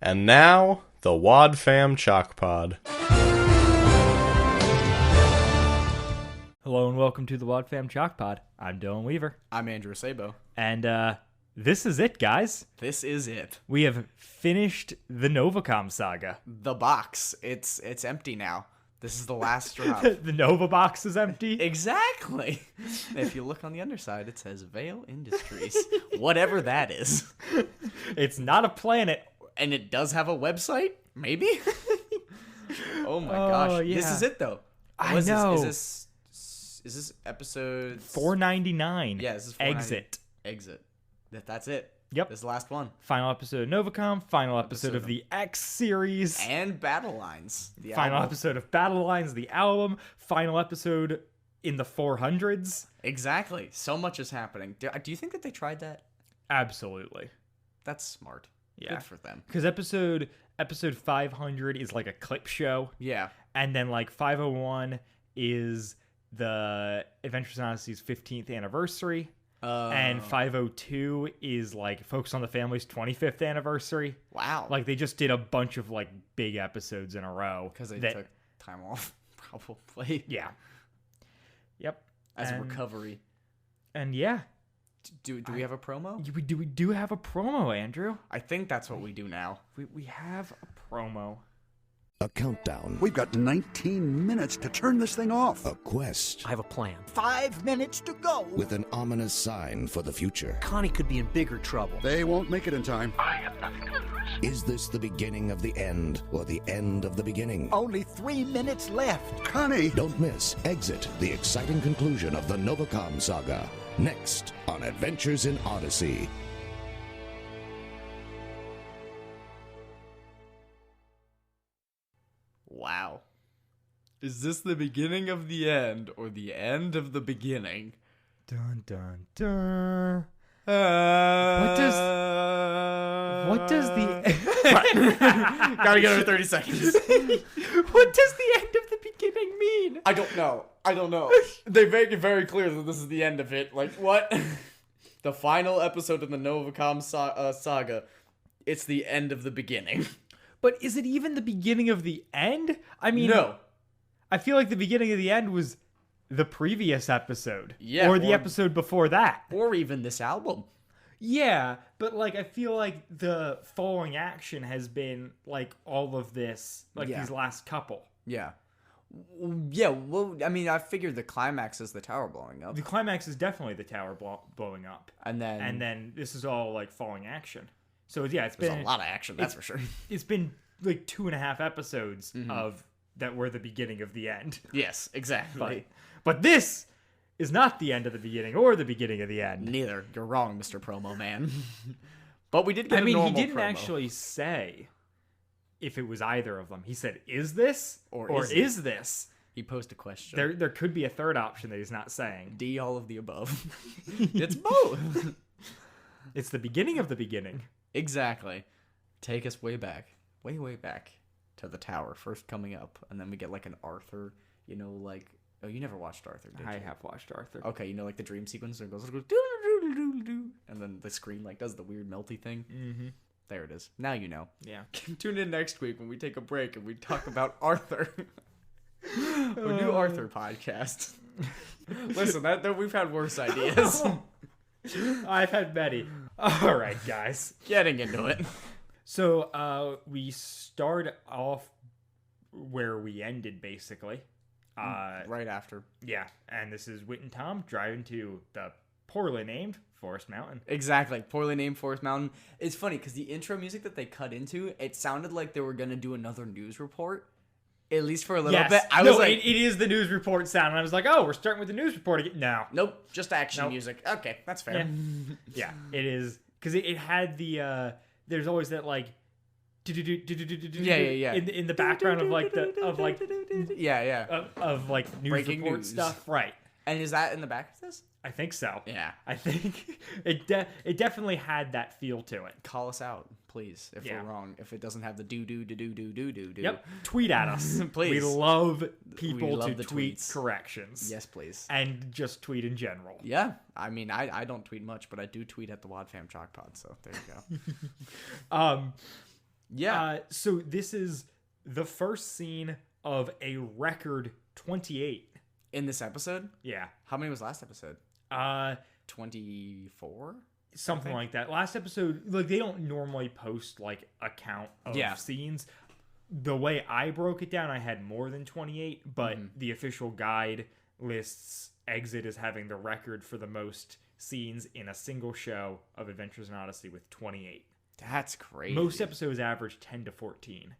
And now, the Wad Fam Chalk Pod. Hello and welcome to the Wad Fam Chalk Pod. I'm Dylan Weaver. I'm Andrew Sabo. And this is it, guys. This is it. We have finished the Novacom Saga. The box. It's empty now. This is the last drop. The Nova box is empty. Exactly. If you look on the underside, it says Vale Industries. Whatever that is. It's not a planet. And it does have a website? Maybe? Oh my gosh. yeah. This is it, though. I know. Is this episode 499. Yeah, this is 490. Exit. That's it. Yep. This is the last one. Final episode of Novacom. Final episode of the X series. And Battle Lines. Final episode of Battle Lines, the album. Final episode in the 400s. Exactly. So much is happening. Do you think that they tried that? Absolutely. That's smart. Yeah. Good for them. Because episode 500 is like a clip show. Yeah. And then like 501 is the Adventures in Odyssey's 15th anniversary. And 502 is like Focus on the Family's 25th anniversary. Wow. Like they just did a bunch of like big episodes in a row. Because they took time off, probably. Yeah. Yep. As a recovery. And yeah. Do we have a promo? We do have a promo, Andrew. I think that's what we do now. We have a promo. A countdown. We've got 19 minutes to turn this thing off. A quest. I have a plan. 5 minutes to go. With an ominous sign for the future. Connie could be in bigger trouble. They won't make it in time. Is this the beginning of the end or the end of the beginning? Only 3 minutes left. Connie! Don't miss Exit, the exciting conclusion of the Novacom Saga. Next on Adventures in Odyssey. Wow. Is this the beginning of the end or the end of the beginning? Dun dun dun. What does the Gotta get over 30 seconds. What does the end of the beginning mean? I don't know. They make it very clear that this is the end of it. Like, what? The final episode of the Novacom Saga. It's the end of the beginning. But is it even the beginning of the end? I mean, No. I feel like the beginning of the end was the previous episode. Yeah, Or the or- episode before that. Or even this album. Yeah, but like I feel like the following action has been like all of this, like Yeah. these last couple. Yeah. Yeah, well, I mean, I figured the climax is the tower blowing up. The climax is definitely the tower blowing up. And then this is all like following action. So yeah, it's there's been a lot of action, that's for sure. It's been like 2.5 episodes of that were the beginning of the end. Yes, exactly. But this is not the end of the beginning or the beginning of the end. Neither. You're wrong, Mr. Promo Man. But we did get I mean, a he normal didn't promo. actually say if it was either of them. He said, "Is this Or or is is this?" He posed a question. There could be a third option that he's not saying. D, all of the above. It's both. It's the beginning of the beginning. Exactly. Take us way back. Way back to the tower. First coming up. And then we get like an Arthur, like... Oh, you never watched Arthur, did you? I have watched Arthur. Okay, like the dream sequence and it goes doo-doo-doo-doo-doo-doo, and then the screen like does the weird melty thing. Mm-hmm. There it is. Now you know. Yeah. Tune in next week when we take a break and we talk about Arthur. A new Arthur podcast. Listen, that we've had worse ideas. I've had many. All right, guys. Getting into it. So we start off where we ended, basically. Right after. Yeah, and this is Whit and Tom driving to the poorly named Forest Mountain. Exactly. Poorly named Forest Mountain. It's funny because the intro music that they cut into, it sounded like they were going to do another news report. At least for a little bit. I was like... it is the news report sound. And I was like, oh, we're starting with the news report again. No. Nope. Just action Nope. music. Okay, that's fair. Yeah, it is. Because it had the... there's always that, like... Yeah. In the background of like Yeah. of like news Breaking report news. stuff, right? And is that in the back of this? I think so. Yeah. I think it definitely had that feel to it. Call us out, please, if Yeah. we're wrong. If it doesn't have the do. Yep. Tweet at us, Please. We love people We love to the tweet tweets. corrections. Yes, please. And just tweet in general. Yeah. I mean, I don't tweet much, but I do tweet at the Wad Fam Chalk Pod, so there you go. Yeah. So this is the first scene of a record 28. In this episode? Yeah. How many was last episode? 24? Something like that. Last episode, like, they don't normally post like a count of scenes. The way I broke it down, I had more than 28, but the official guide lists Exit as having the record for the most scenes in a single show of Adventures in Odyssey with 28. That's crazy. Most episodes average 10 to 14.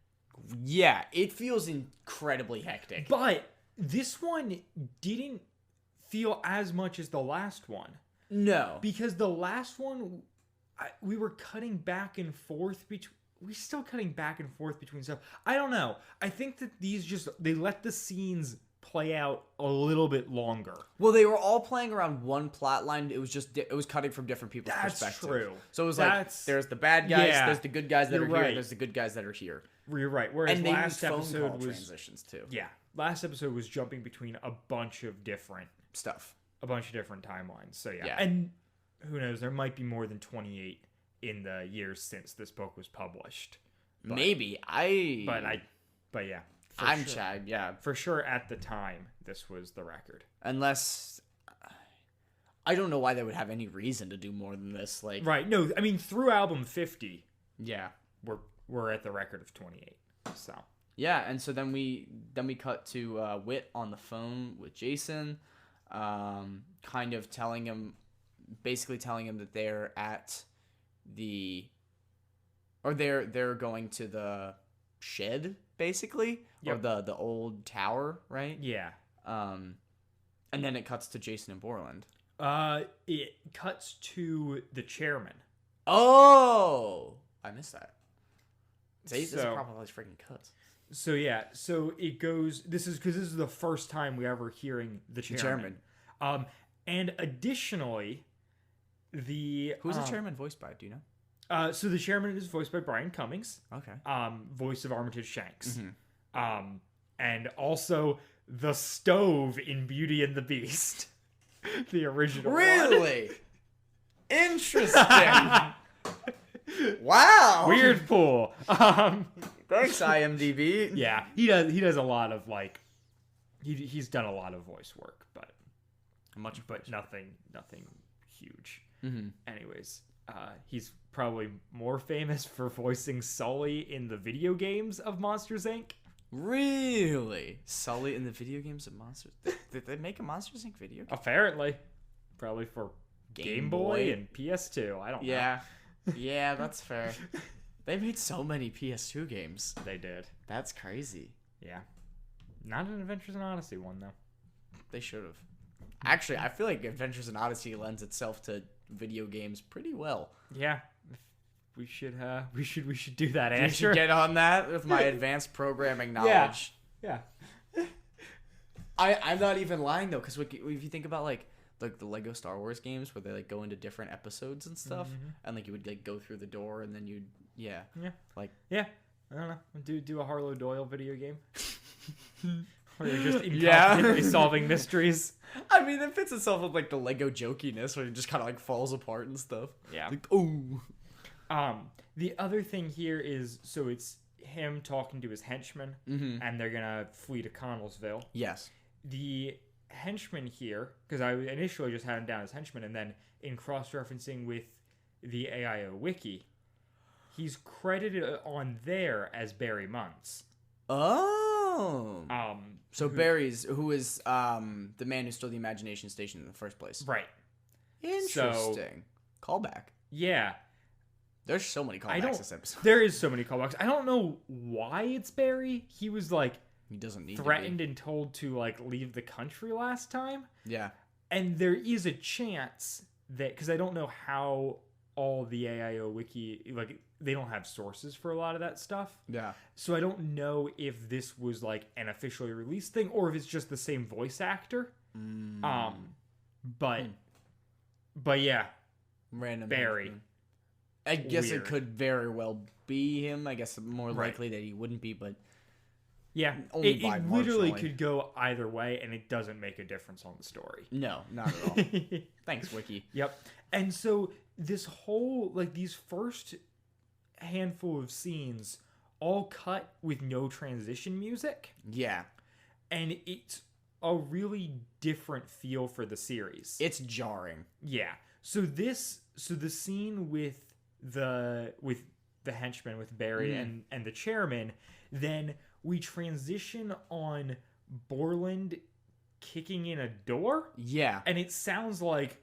Yeah, it feels incredibly hectic. But this one didn't feel as much as the last one. No. Because the last one, we were cutting back and forth between... We're still cutting back and forth between stuff. I don't know. I think that these just... They let the scenes play out a little bit longer. Well, they were all playing around one plot line. It was just... It was cutting from different people's perspectives. That's true. So it was like, there's the bad guys, there's the good guys that are here, right. and there's the good guys that are here. You're right. Whereas And they last used phone episode call was... transitions, too. Yeah. Last episode was jumping between a bunch of different... Stuff. A bunch of different timelines. So, yeah. Yeah. And who knows? There might be more than 28 in the years since this book was published. But, Maybe. But yeah. I'm shy, yeah. For sure, at the time, this was the record. Unless... I don't know why they would have any reason to do more than this. Like, Right. No, I mean, through album 50, yeah. we're at the record of 28. So... Yeah, and so then we cut to Whit on the phone with Jason, kind of basically telling him that they're at they're going to the shed, basically, or the old tower, right? Yeah. And then it cuts to Jason and Borland. It cuts to the chairman. Oh, I missed that. See, this is a problem with these freaking cuts. So yeah, so it goes. This is because this is the first time we ever hearing the chairman. And additionally, who's the chairman voiced by? Do you know? So the chairman is voiced by Brian Cummings. Okay. Voice of Armitage Shanks. And also the stove in Beauty and the Beast, the original. Really? Interesting. Wow. Weird pull. Thanks, IMDb. Yeah, he does a lot of like, he's done a lot of voice work, but nothing huge. Anyways, he's probably more famous for voicing Sully in the video games of Monsters Inc. Really? Sully in the video games of Monsters? Did they make a Monsters Inc. video game? Apparently, probably for Game Boy and PS2. I don't know. Yeah, that's fair. They made so many PS2 games. They did. That's crazy. Yeah. Not an Adventures in Odyssey one, though. They should have. Actually, I feel like Adventures in Odyssey lends itself to video games pretty well. Yeah. We should do that, Asher. You should get on that with my advanced programming knowledge. Yeah. I'm not even lying, though, because if you think about, like the Lego Star Wars games where they like go into different episodes and stuff, and like you would like go through the door and then you'd I don't know, do a Harlow Doyle video game where you're just incompetently solving mysteries. I mean, it fits itself with like the Lego jokiness where it just kind of like falls apart and stuff. Yeah. Like, oh. The other thing here is, so it's him talking to his henchmen, and they're gonna flee to Connellsville. Yes. The henchman here, because I initially just had him down as henchman, and then in cross-referencing with the AIO wiki, he's credited on there as Barry Muntz. Oh. So Barry's who is the man who stole the Imagination Station in the first place. Right. Interesting. Callback. Yeah. There's so many callbacks this episode. There is so many callbacks. I don't know why it's Barry. He was like he doesn't need threatened and told to like leave the country last time. Yeah. And there is a chance that, because I don't know how all the AIO wiki, like, they don't have sources for a lot of that stuff. Yeah. So I don't know if this was like an officially released thing or if it's just the same voice actor. But yeah. Random Barry. I guess it could very well be him. I guess more likely that he wouldn't be, but yeah, it literally could go either way, and it doesn't make a difference on the story. No, not at all. Thanks, Wiki. Yep. And so this whole, like, these first handful of scenes all cut with no transition music. Yeah. And it's a really different feel for the series. It's jarring. Yeah. So the scene with the henchman, with Barry and the chairman, then we transition on Borland kicking in a door. Yeah. And it sounds like,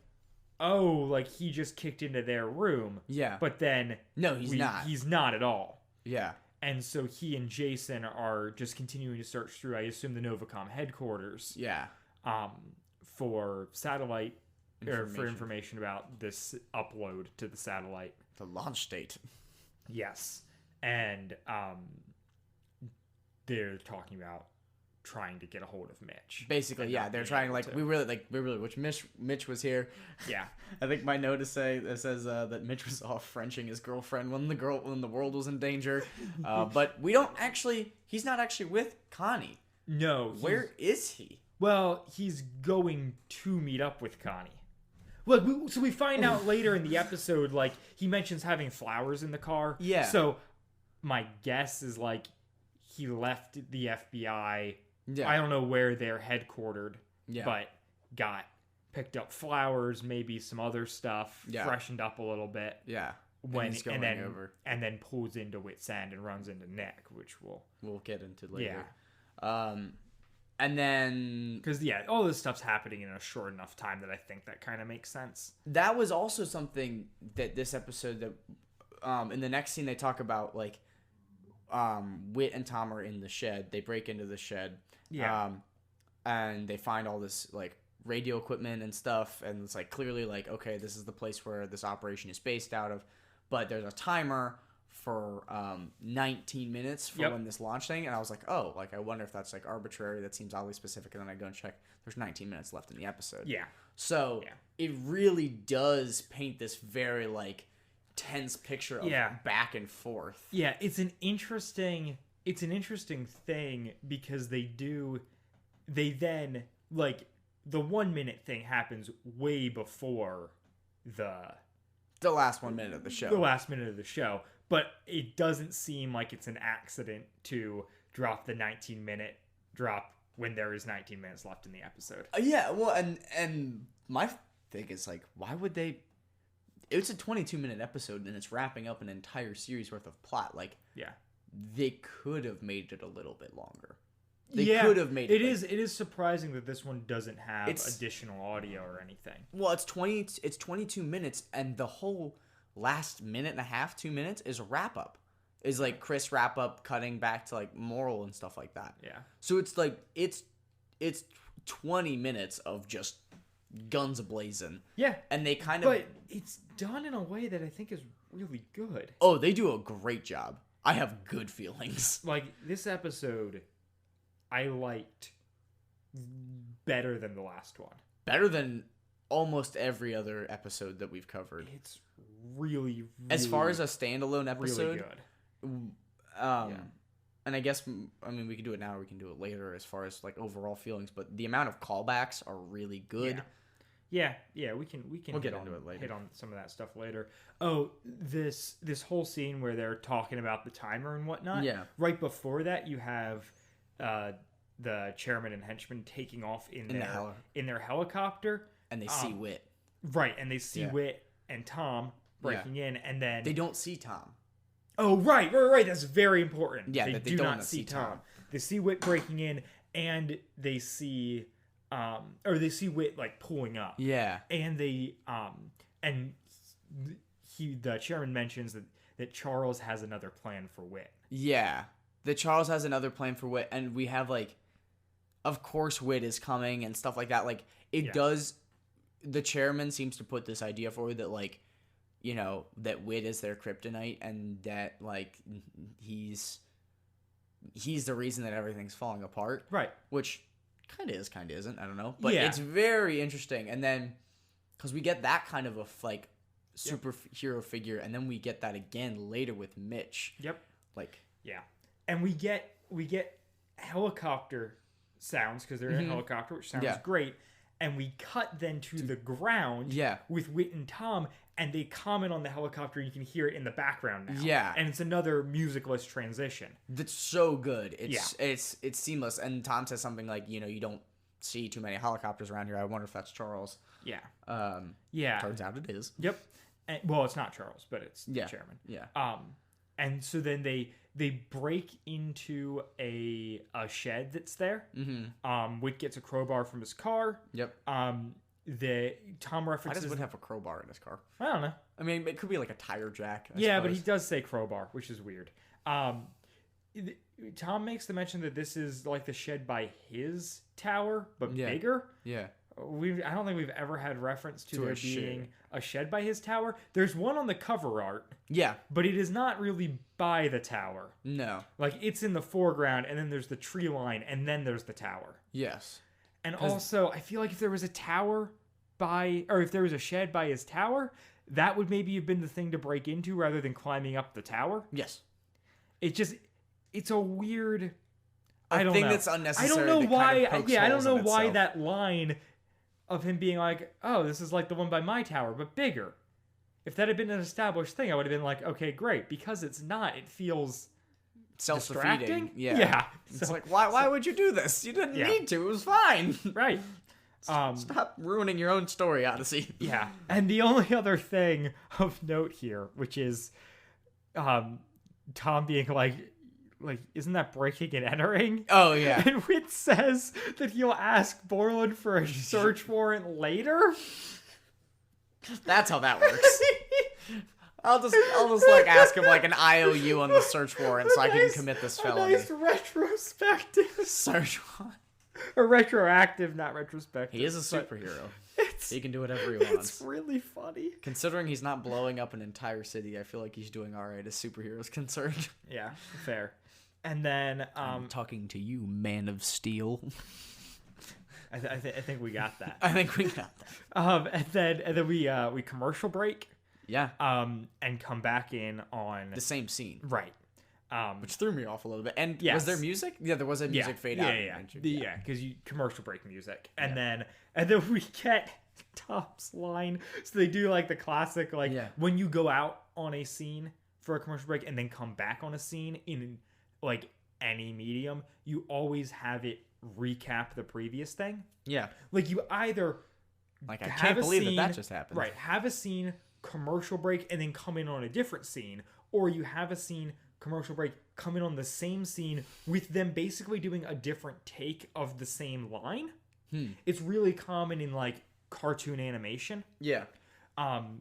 oh, like he just kicked into their room. Yeah. But then no, he's not. He's not at all. Yeah. And so he and Jason are just continuing to search through, I assume, the Novacom headquarters. Yeah. For satellite or for information about this upload to the satellite. The launch date. Yes. And they're talking about trying to get a hold of Mitch. Basically, yeah, they're trying we really which Mitch was here. Yeah. I think my note says that Mitch was off Frenching his girlfriend when the world was in danger. But he's not actually with Connie. No. Where is he? Well, he's going to meet up with Connie. Look, so we find out later in the episode, like, he mentions having flowers in the car. Yeah. So my guess is, like, he left the FBI. Yeah. I don't know where they're headquartered. Yeah. But picked up flowers, maybe some other stuff, freshened up a little bit. Yeah. And then pulls into Wits End and runs into Nick, which we'll get into later. Yeah. And then... Because, all this stuff's happening in a short enough time that I think that kind of makes sense. That was also something that this episode that... in the next scene, they talk about, like... Wit and Tom are in the shed. They break into the shed. Yeah. And they find all this, like, radio equipment and stuff. And it's, like, clearly, like, okay, this is the place where this operation is based out of. But there's a timer for 19 minutes for when this launch thing, and I was like, oh, like, I wonder if that's, like, arbitrary. That seems oddly specific. And then I go and check. There's 19 minutes left in the episode. Yeah. So it really does paint this very, like, tense picture of back and forth. Yeah, it's an interesting thing because they then, like, the 1 minute thing happens way before the last 1 minute of the show. The last minute of the show. But it doesn't seem like it's an accident to drop the 19-minute drop when there is 19 minutes left in the episode. Yeah, well, and my thing is, like, why would they... It's a 22-minute episode, and it's wrapping up an entire series worth of plot. Like, they could have made it a little bit longer. They could have made it. It is surprising that this one doesn't have additional audio or anything. Well, it's 22 minutes, and the whole last minute and a half, 2 minutes, is a wrap-up. Is, like, Chris wrap-up cutting back to, like, moral and stuff like that. Yeah. So it's, like, it's 20 minutes of just guns ablazing. Yeah. And they kind of... But it's done in a way that I think is really good. Oh, they do a great job. I have good feelings. Like, this episode, I liked better than the last one. Better than almost every other episode that we've covered. It's really as far as a standalone episode, really good. And I guess, I mean, we can do it now or we can do it later as far as, like, overall feelings, but the amount of callbacks are really good. Yeah, we can we'll get into it later. Hit on some of that stuff later. Oh, this whole scene where they're talking about the timer and whatnot. Yeah. Right before that, you have the chairman and henchman taking off in their helicopter, and they see Wit. Right, and they see Wit and Tom breaking in, and then they don't see Tom. Oh, right. That's very important. Yeah, they do not not see see Tom. Tom. They see Wit breaking in, and they see, Wit, like, pulling up. Yeah, and the chairman mentions that Charles has another plan for Wit. Yeah, that Charles has another plan for Wit, and we have, like, of course Wit is coming and stuff like that. Like, it does. The chairman seems to put this idea forward that, like, you know, that Wit is their kryptonite, and that, like, he's the reason that everything's falling apart. Right. Which kind of is, kind of isn't. I don't know. But it's very interesting. And then, because we get that kind of a, like, superhero figure, and then we get that again later with Mitch. Yep. Like. Yeah. And we get helicopter sounds, because they're in a helicopter, which sounds great. and we cut then to the ground with Whit and Tom, and they comment on the helicopter, and you can hear it in the background now. Yeah. And it's another musicless transition. That's so good. It's seamless. And Tom says something like, you don't see too many helicopters around here. I wonder if that's Charles. Yeah. Turns out it is. Yep. And, well, it's not Charles, but it's the chairman. Yeah. And so then they break into a shed that's there. Mm-hmm. Whit gets a crowbar from his car. Yep. Tom references. Why does Whit have a crowbar in his car? I don't know. I mean, it could be like a tire jack. I suppose. But he does say crowbar, which is weird. Tom makes the mention that this is like the shed by his tower, but bigger. Yeah. I don't think we've ever had reference to there being a shed by his tower. There's one on the cover art. Yeah. But it is not really by the tower. No. Like, it's in the foreground, and then there's the tree line, and then there's the tower. Yes. And also, I feel like if there was a if there was a shed by his tower, that would maybe have been the thing to break into rather than climbing up the tower. Yes. It's a weird... I don't know. That's unnecessary. I don't know why... I don't know why that line of him being like, oh, this is like the one by my tower, but bigger. If that had been an established thing, I would have been like, okay, great. Because it's not, it feels self-defeating. Yeah. It's like, why would you do this? You didn't need to. It was fine. Right. Stop ruining your own story, Odyssey. Yeah. And the only other thing of note here, which is Tom being like, isn't that breaking and entering? Oh, yeah. And Whit says that he'll ask Borland for a search warrant later. That's how that works. I'll just like ask him like an IOU on the search warrant so I can commit this felony. A nice retrospective search warrant. Or retroactive, not retrospective. He is a superhero. He can do whatever he wants. It's really funny. Considering he's not blowing up an entire city, I feel like he's doing all right as superheroes concerned. Yeah, fair. And then I'm talking to you, Man of Steel. I think we got that. I think we got that. And then we commercial break. Yeah. And come back in on the same scene. Right. Which threw me off a little bit. And was there music? Yeah, there was a music fade out. Yeah, because you commercial break music. And then we get Tom's line. So they do like the classic, when you go out on a scene for a commercial break and then come back on a scene in like any medium, you always have it recap the previous thing. Yeah. Like you either I can't believe that just happened. Right. Have a scene, commercial break, and then come in on a different scene. Or you have a scene, commercial break, come in on the same scene with them basically doing a different take of the same line. It's really common in like cartoon animation. Yeah.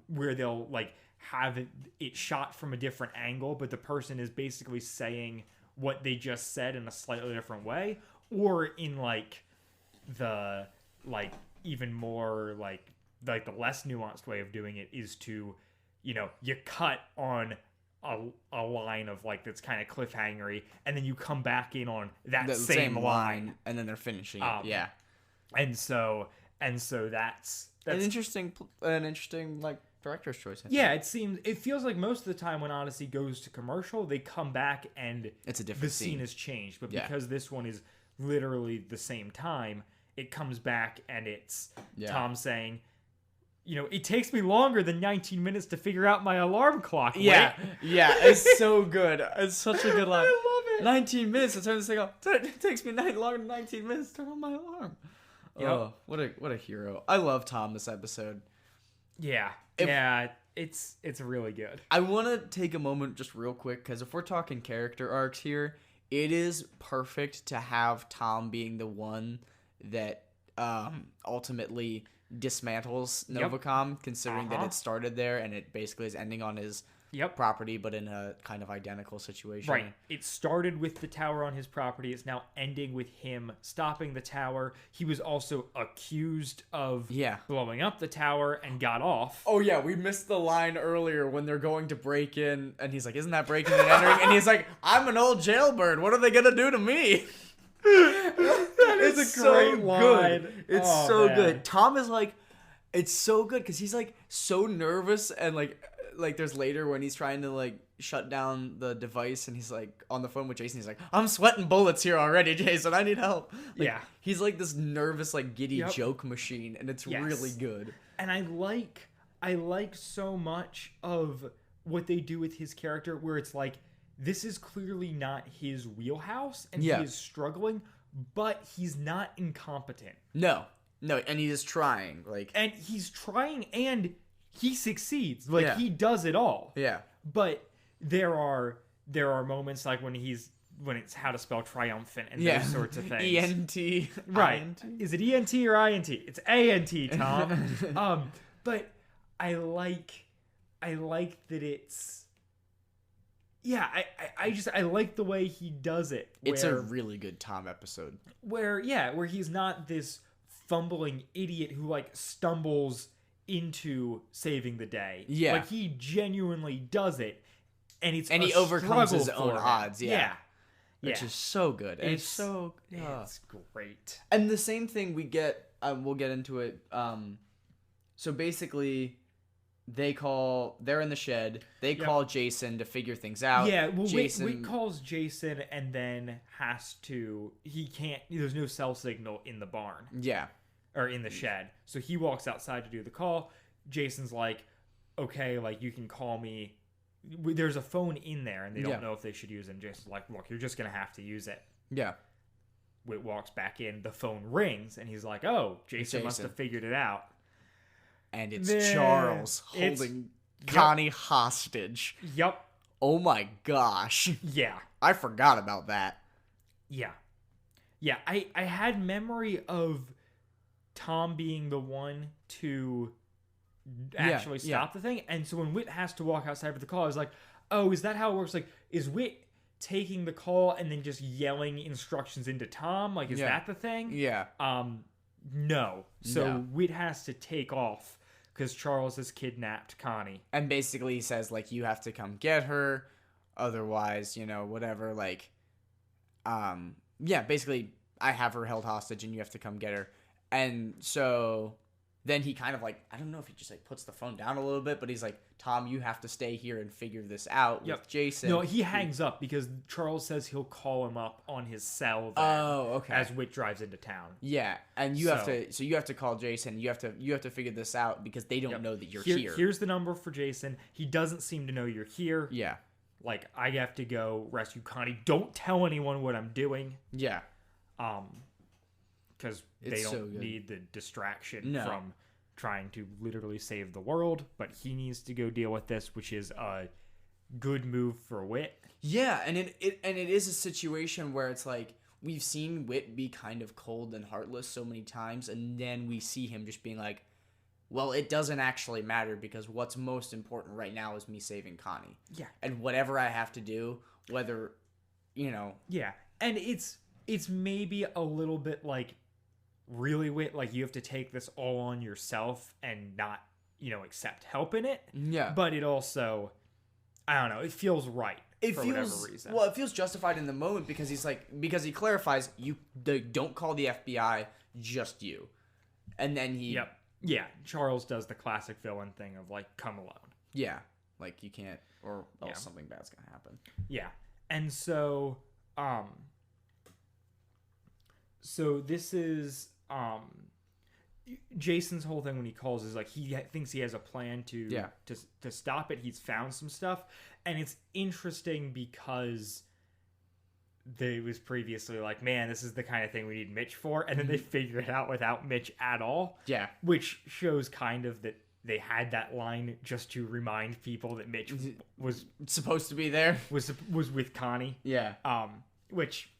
Where they'll like have it shot from a different angle, but the person is basically saying what they just said in a slightly different way. Or in like the like even more like the less nuanced way of doing it is to, you cut on a line of like that's kind of cliffhangery, and then you come back in on that the same line, and then they're finishing it. Yeah. And so that's an interesting like director's choice. It feels like most of the time when Odyssey goes to commercial, they come back and it's a different scene has changed. But because this one is literally the same time, it comes back and it's Tom saying, it takes me longer than 19 minutes to figure out my alarm clock. Yeah, it's so good. It's such a good line. I love it. 19 minutes to turn this thing off. It takes me longer than 19 minutes to turn on my alarm. Yep. Oh, what a hero. I love Tom this episode. Yeah. It's really good. I want to take a moment just real quick, because if we're talking character arcs here, it is perfect to have Tom being the one that ultimately dismantles Novacom, considering that it started there and it basically is ending on his property, but in a kind of identical situation. Right. It started with the tower on his property. It's now ending with him stopping the tower. He was also accused of blowing up the tower and got off. Oh, yeah. We missed the line earlier when they're going to break in, and he's like, isn't that breaking and entering? And he's like, I'm an old jailbird. What are they going to do to me? It's a great line. It's so good. Tom is like, it's so good because he's like so nervous and like like there's later when he's trying to like shut down the device and he's like on the phone with Jason. He's like, I'm sweating bullets here already, Jason. I need help. Like, Yeah. He's like this nervous, like giddy joke machine, and it's really good. And I like so much of what they do with his character, where it's like, this is clearly not his wheelhouse, and he is struggling, but he's not incompetent. No, and he's trying, like, and he's trying, and he succeeds. Like he does it all. Yeah. But there are moments like when it's how to spell triumphant and those sorts of things. E-N-T. Right. I-N-T? Is it E-N-T or I-N-T? It's A-N-T, Tom. But I like that it's... Yeah, I like the way he does it. It's a really good Tom episode. Where he's not this fumbling idiot who, like, stumbles into saving the day. Yeah. Like, he genuinely does it, and he overcomes his struggle own for him. odds, yeah. Yeah. Which is so good. And it's so... It's great. And the same thing we get... we'll get into it. So basically... They're in the shed. They call Jason to figure things out. Yeah, well, Jason... Whit calls Jason and then there's no cell signal in the barn. Yeah. Or in the shed. So he walks outside to do the call. Jason's like, okay, like, you can call me. There's a phone in there, and they don't know if they should use it. And Jason's like, look, you're just going to have to use it. Yeah. Whit walks back in. The phone rings, and he's like, oh, Jason must have figured it out. And it's Charles holding Connie hostage. Yep. Oh my gosh. Yeah. I forgot about that. Yeah. Yeah, I had memory of Tom being the one to actually stop the thing. And so when Whit has to walk outside for the call, I was like, oh, is that how it works? Like, is Whit taking the call and then just yelling instructions into Tom? Like, is that the thing? Yeah. No. So Whit has to take off because Charles has kidnapped Connie. And basically he says, like, you have to come get her. Otherwise, whatever, like, basically I have her held hostage and you have to come get her. And so then he kind of, like, I don't know if he just, like, puts the phone down a little bit, but he's like, Tom, you have to stay here and figure this out with Jason. No, he hangs up because Charles says he'll call him up on his cell then as Whit drives into town. Yeah, and you have to call Jason. You have to figure this out because they don't know that you're here. Here's the number for Jason. He doesn't seem to know you're here. Yeah. Like, I have to go rescue Connie. Don't tell anyone what I'm doing. Yeah. Because they don't need the distraction from trying to literally save the world, but he needs to go deal with this, which is a good move for Whit. Yeah, and it is a situation where it's like we've seen Whit be kind of cold and heartless so many times, and then we see him just being like, well, it doesn't actually matter because what's most important right now is me saving Connie. Yeah. And whatever I have to do, whether, Yeah, and it's maybe a little bit like really Whit, like you have to take this all on yourself and not, accept help in it. Yeah. But it also, I don't know, it feels right for whatever reason. Well, it feels justified in the moment because because he clarifies, don't call the FBI, just you. And then he... Yep. Yeah, Charles does the classic villain thing of, like, come alone. Yeah. Like, you can't, or else something bad's gonna happen. Yeah. And so, this is, Jason's whole thing when he calls is, like, he thinks he has a plan to stop it. He's found some stuff. And it's interesting because they was previously like, man, this is the kind of thing we need Mitch for. And then they figured it out without Mitch at all. Yeah. Which shows kind of that they had that line just to remind people that Mitch was supposed to be there. Was with Connie. Yeah. Which...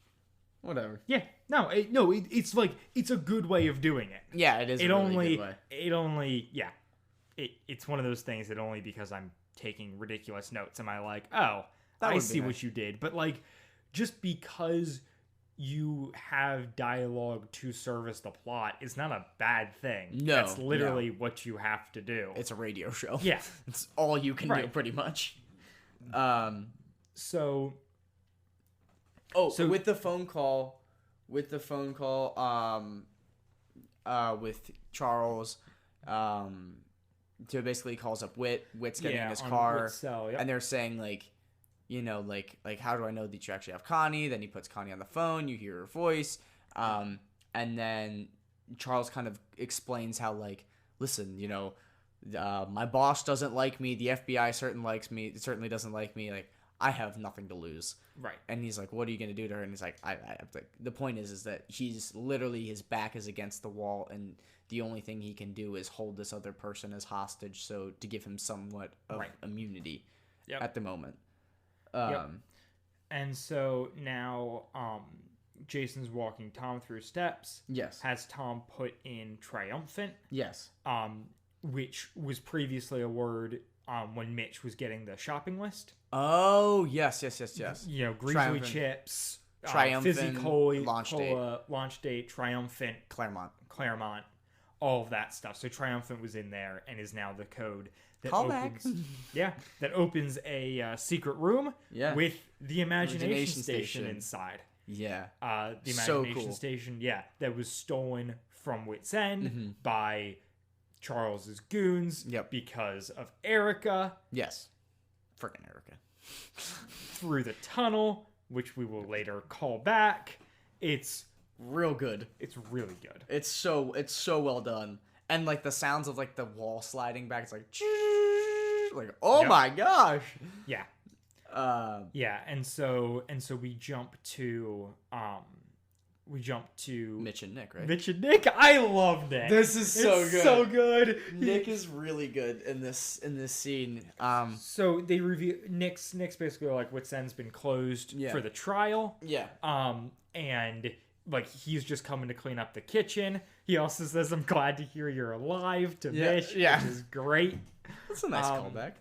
Whatever. Yeah. No, it's like, it's a good way of doing it. Yeah, it is a really good way. It's one of those things that only because I'm taking ridiculous notes am I like, oh, I see what you did. But, like, just because you have dialogue to service the plot is not a bad thing. No. That's literally what you have to do. It's a radio show. Yeah. It's all you can do, pretty much. So with the phone call, with Charles, So basically, he calls up Wit. Wit's getting in his on car, Wit's cell, yep. and they're saying like, you know, like how do I know that you actually have Connie? Then he puts Connie on the phone. You hear her voice, and then Charles kind of explains how like, listen, you know, my boss doesn't like me. The FBI certainly doesn't like me. Like, I have nothing to lose. Right. And he's like, what are you going to do to her? And he's like, the point is that he's literally, his back is against the wall, and the only thing he can do is hold this other person as hostage, so to give him somewhat of immunity at the moment. And so now Jason's walking Tom through steps. Yes. Has Tom put in triumphant. Yes. Which was previously a word when Mitch was getting the shopping list. Oh, yes. You know, Grizzly Chips, Triumphant, Fizzy Cola, Launch Date, Triumphant, Claremont, all of that stuff. So Triumphant was in there and is now the code that opens. That opens a secret room with the Imagination Station inside. Yeah. The Imagination Station, that was stolen from Wit's End by Charles's goons because of Erica. Yes. Freaking Erica. Through the tunnel, which we will later call back. It's real good. It's really good. It's so well done. And like the sounds of like the wall sliding back, it's like oh my gosh. Yeah. And so we jump to Mitch and Nick, right? Mitch and Nick. I love Nick. This is so good. So good. Nick is really good in this scene. So they review Nick's basically like Wit's End's been closed for the trial. Yeah. And like he's just coming to clean up the kitchen. He also says, "I'm glad to hear you're alive" to Mitch, which is great. That's a nice callback.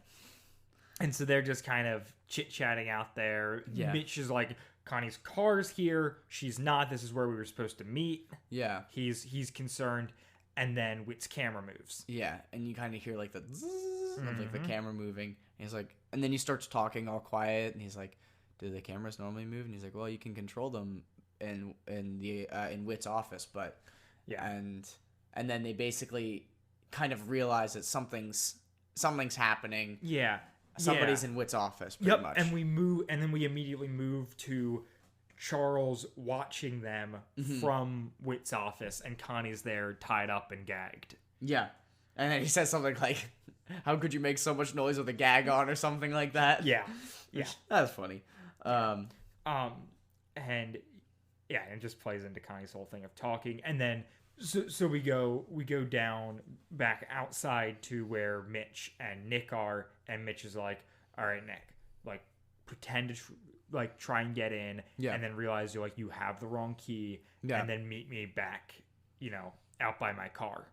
And so they're just kind of chit-chatting out there. Yeah. Mitch is like, Connie's car's here. She's not. This is where we were supposed to meet. Yeah. He's concerned. And then Wit's camera moves. Yeah. And you kind of hear like the zzz of like the camera moving. And he's like, and then he starts talking all quiet. And he's like, do the cameras normally move? And he's like, well, you can control them in Wit's office. But and then they basically kind of realize that something's happening. Yeah. Somebody's in Wit's office, pretty much. And we immediately move to Charles watching them from Wit's office, and Connie's there tied up and gagged. Yeah. And then he says something like, how could you make so much noise with a gag on, or something like that? Yeah. Yeah. That's funny. And it just plays into Connie's whole thing of talking. And then so we go down back outside to where Mitch and Nick are, and Mitch is like, all right, Nick, like pretend to try and get in, and then realize you have the wrong key, and then meet me back, out by my car.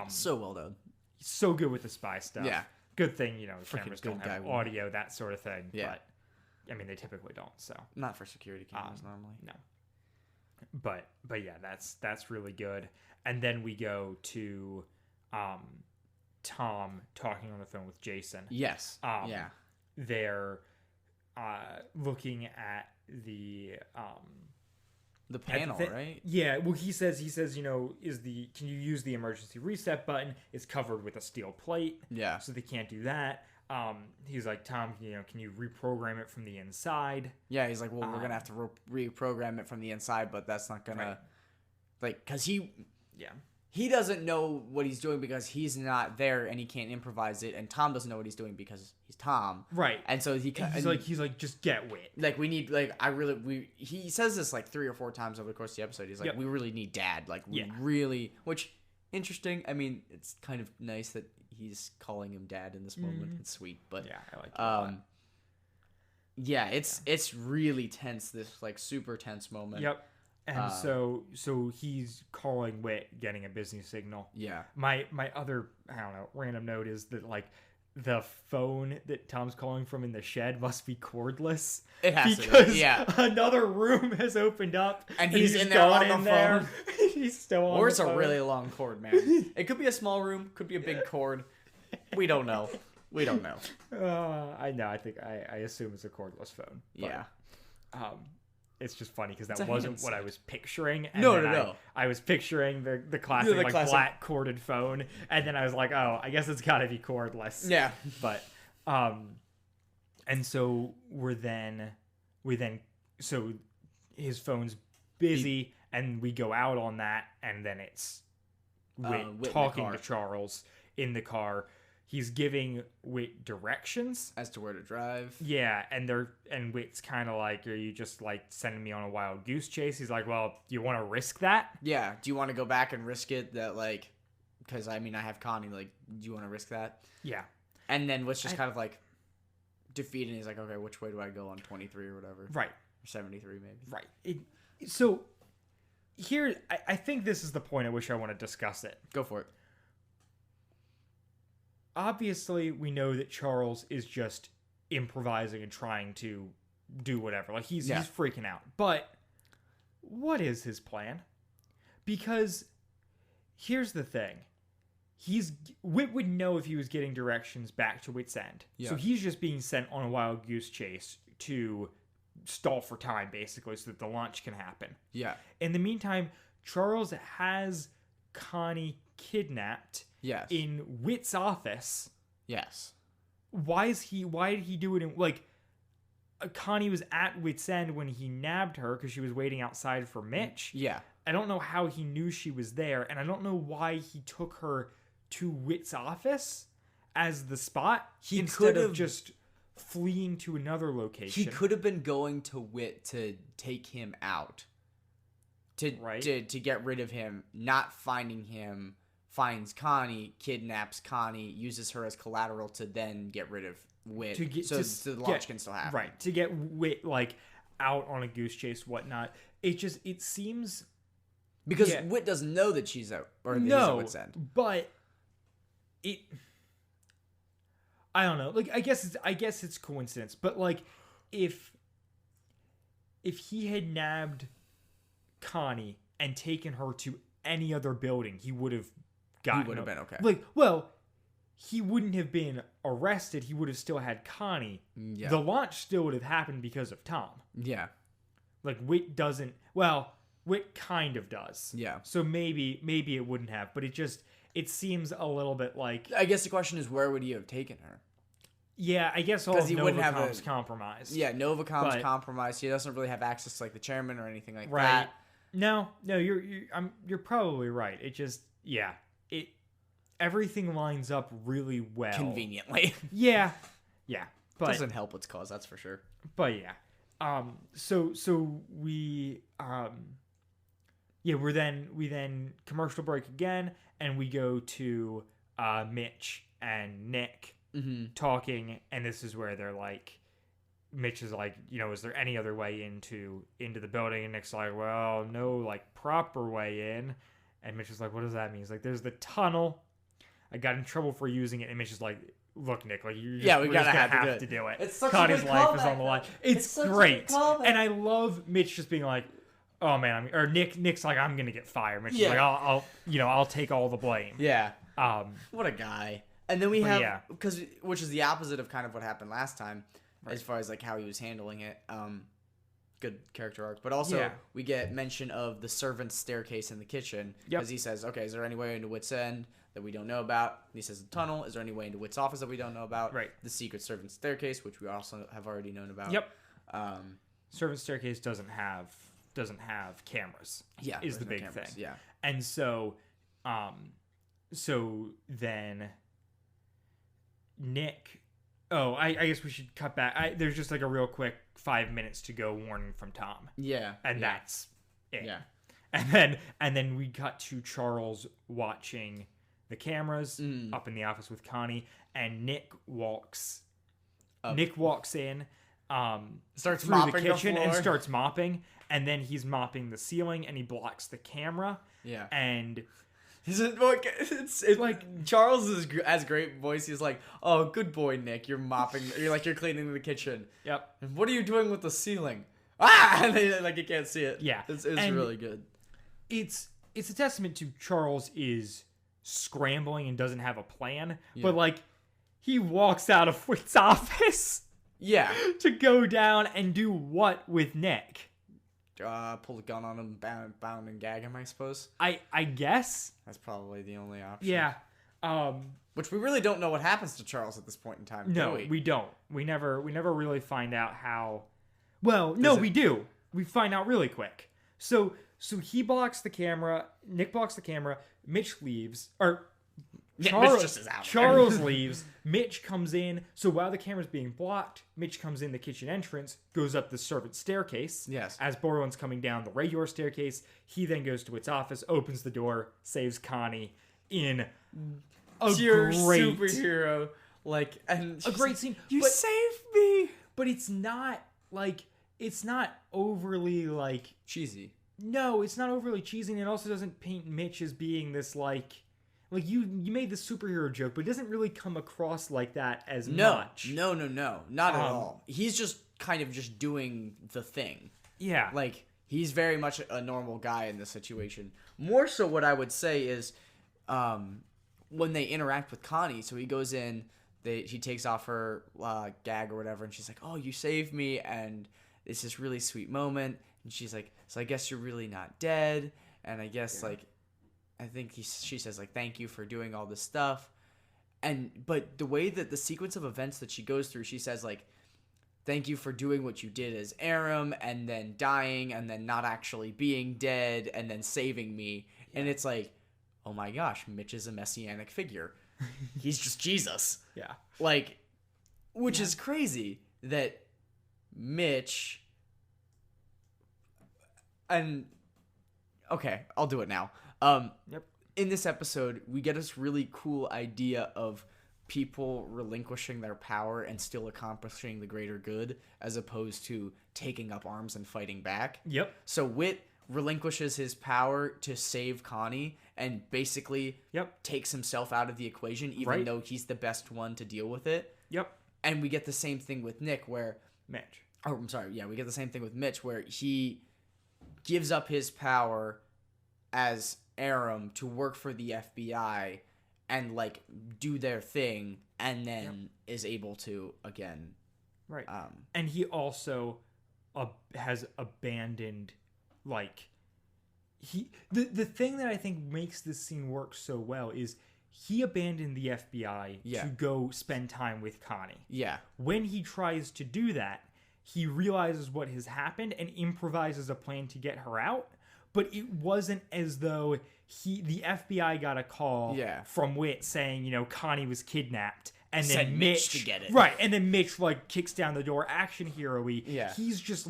So well done. So good with the spy stuff. Yeah. Good thing, the cameras don't have audio, that sort of thing. Yeah. But I mean, they typically don't, so. Not for security cameras normally. No. But yeah, that's really good. And then we go to Tom talking on the phone with Jason. Yes. They're looking at the panel, right? Yeah. Well, he says, can you use the emergency reset button? It's covered with a steel plate. Yeah. So they can't do that. He's like, Tom, can you reprogram it from the inside? Yeah, he's like, well, we're gonna have to reprogram it from the inside, but that's not gonna, because he doesn't know what he's doing because he's not there and he can't improvise it, and Tom doesn't know what he's doing because he's Tom, right? And so he's like, just get Wit. Like, we need, he says this like 3 or 4 times over the course of the episode. He's like, we really need Dad, which interesting. I mean, it's kind of nice that he's calling him Dad in this moment. It's sweet, but yeah, I like it a lot. Yeah, it's really tense. This super tense moment. Yep. And so he's calling Wit, getting a busy signal. Yeah. My other random note is that the phone that Tom's calling from in the shed must be cordless. It has because to be, yeah. Another room has opened up and he's in there on the phone. He's still on. Or it's a really long cord, man. It could be a small room, could be a big cord. We don't know. I know. I think I assume it's a cordless phone. But, yeah. it's just funny because that wasn't what I was picturing. And No. I was picturing the classic classic black corded phone, and then I was like, oh, I guess it's got to be cordless. Yeah. But and so so his phone's busy, and we go out on that, and then it's Whit talking to Charles in the car. He's giving Whit directions as to where to drive. Yeah, and Whit's kind of like, are you just like sending me on a wild goose chase? He's like, well, do you want to risk that? Yeah. Do you want to go back and risk it? That like, because I mean, I have Connie. Like, do you want to risk that? Yeah. And then Whit's just kind of like defeated. He's like, okay, which way do I go on 23 or whatever? Right. Or 73 maybe. Right. So here, I think this is the point at which I want to discuss it. Go for it. Obviously, we know that Charles is just improvising and trying to do whatever. Like, he's freaking out. But what is his plan? Because here's the thing. Whit would know if he was getting directions back to Whit's End. Yeah. So he's just being sent on a wild goose chase to stall for time, basically, so that the launch can happen. Yeah. In the meantime, Charles has Connie kidnapped. Yes. In Whit's office. Yes. Why did he do it Connie was at Whit's End when he nabbed her because she was waiting outside for Mitch. Yeah. I don't know how he knew she was there, and I don't know why he took her to Whit's office as the spot instead of just fleeing to another location. He could have been going to Whit to take him out. To get rid of him, not finding him. Finds Connie, kidnaps Connie, uses her as collateral to then get rid of Whit, so the launch can still happen. Right, to get Whit like out on a goose chase, whatnot. It seems because Whit doesn't know that she's out or he's at Whit's End. But I don't know. Like I guess it's coincidence, but like if he had nabbed Connie and taken her to any other building, he would have. He would have been okay. Like, well, he wouldn't have been arrested. He would have still had Connie. Yeah. The launch still would have happened because of Tom. Yeah. Like, Whit doesn't... Well, Whit kind of does. Yeah. So maybe it wouldn't have. But it seems a little bit like... I guess the question is, where would he have taken her? Yeah, I guess all of Novacom's compromised. Yeah, Novacom's compromised. He doesn't really have access to, like, the chairman or anything like that. Right. No, you're probably right. It just... Yeah. Everything lines up really well. Conveniently. Yeah. But doesn't help its cause, that's for sure. But yeah. So we we then commercial break again, and we go to Mitch and Nick talking, and this is where they're like, Mitch is like, is there any other way into the building? And Nick's like, well, no, like proper way in. And Mitch is like, what does that mean? He's like, there's the tunnel. I got in trouble for using it. And Mitch is like, look, Nick, like we gotta have to do it. It's such Connie's a good life callback, is on the line. It's great, and I love Mitch just being like, oh man, Nick's like, I'm gonna get fired. Mitch is like, I'll take all the blame. Yeah. What a guy. And then we have which is the opposite of kind of what happened last time, as far as like how he was handling it. Good character arc, but also we get mention of the servant's staircase in the kitchen because he says, okay, is there any way into Whit's End that we don't know about? And he says the tunnel. Is there any way into Whit's office that we don't know about? Right. The secret servant staircase, which we also have already known about. Yep. Servant staircase doesn't have cameras. Yeah, is the big thing. Yeah. And so then Nick. Oh, I guess we should cut back. There's just like a real quick 5 minutes to go warning from Tom. Yeah. And that's it. Yeah. And then we cut to Charles watching the cameras up in the office with Connie, and Nick walks in, starts through mopping the kitchen the and floor. starts mopping, and then he's mopping the ceiling and he blocks the camera. Yeah. And it's like Charles has great voice. He's like, "Oh, good boy, Nick. You're mopping. You're cleaning the kitchen. Yep. And what are you doing with the ceiling? Ah!" And like you can't see it. Yeah. It's really good. It's a testament to Charles is scrambling and doesn't have a plan, but like he walks out of Whit's office. Yeah. To go down and do what with Nick? pull a gun on him, bound and gag him, I suppose. I guess. That's probably the only option. Yeah. Which we really don't know what happens to Charles at this point in time, No, do we? we don't. We never really find out how... Well, no, we do. We find out really quick. So he blocks the camera, Nick blocks the camera, Mitch leaves, or... Mitch just is out. Charles leaves. Mitch comes in. So while the camera's being blocked, Mitch comes in the kitchen entrance, goes up the servant staircase. Yes. As Borland's coming down the regular staircase, he then goes to its office, opens the door, saves Connie in a Pure great superhero. And a great scene. You saved me. But it's not overly cheesy. No, it's not overly cheesy, and it also doesn't paint Mitch as being this you made the superhero joke, but it doesn't really come across like that as much. No, not at all. He's just kind of just doing the thing. Yeah. He's very much a normal guy in this situation. More so what I would say is when they interact with Connie, so he goes in, she takes off her gag or whatever, and she's like, oh, you saved me, and it's this really sweet moment, and she's like, so I guess you're really not dead, and I guess, I think she says, thank you for doing all this stuff. But the way that the sequence of events that she goes through, she says, thank you for doing what you did as Aram, and then dying, and then not actually being dead, and then saving me. Yeah. And it's oh my gosh, Mitch is a messianic figure. He's just Jesus. Yeah. Which is crazy that Mitch... And... Okay, I'll do it now. Yep. In this episode, we get this really cool idea of people relinquishing their power and still accomplishing the greater good, as opposed to taking up arms and fighting back. Yep. So Whit relinquishes his power to save Connie and basically takes himself out of the equation, even though he's the best one to deal with it. Yep. And we get the same thing with Nick, where... Mitch. Oh, I'm sorry. Yeah, we get the same thing with Mitch, where he gives up his power as Aram to work for the FBI and do their thing, and then is able to again. Right. And he also has abandoned the thing that I think makes this scene work so well is he abandoned the FBI to go spend time with Connie. Yeah. When he tries to do that, he realizes what has happened and improvises a plan to get her out. But it wasn't as though the FBI got a call from Whit saying, Connie was kidnapped. And then Mitch to get it. Right. And then Mitch kicks down the door, action hero-y. Yeah. He's just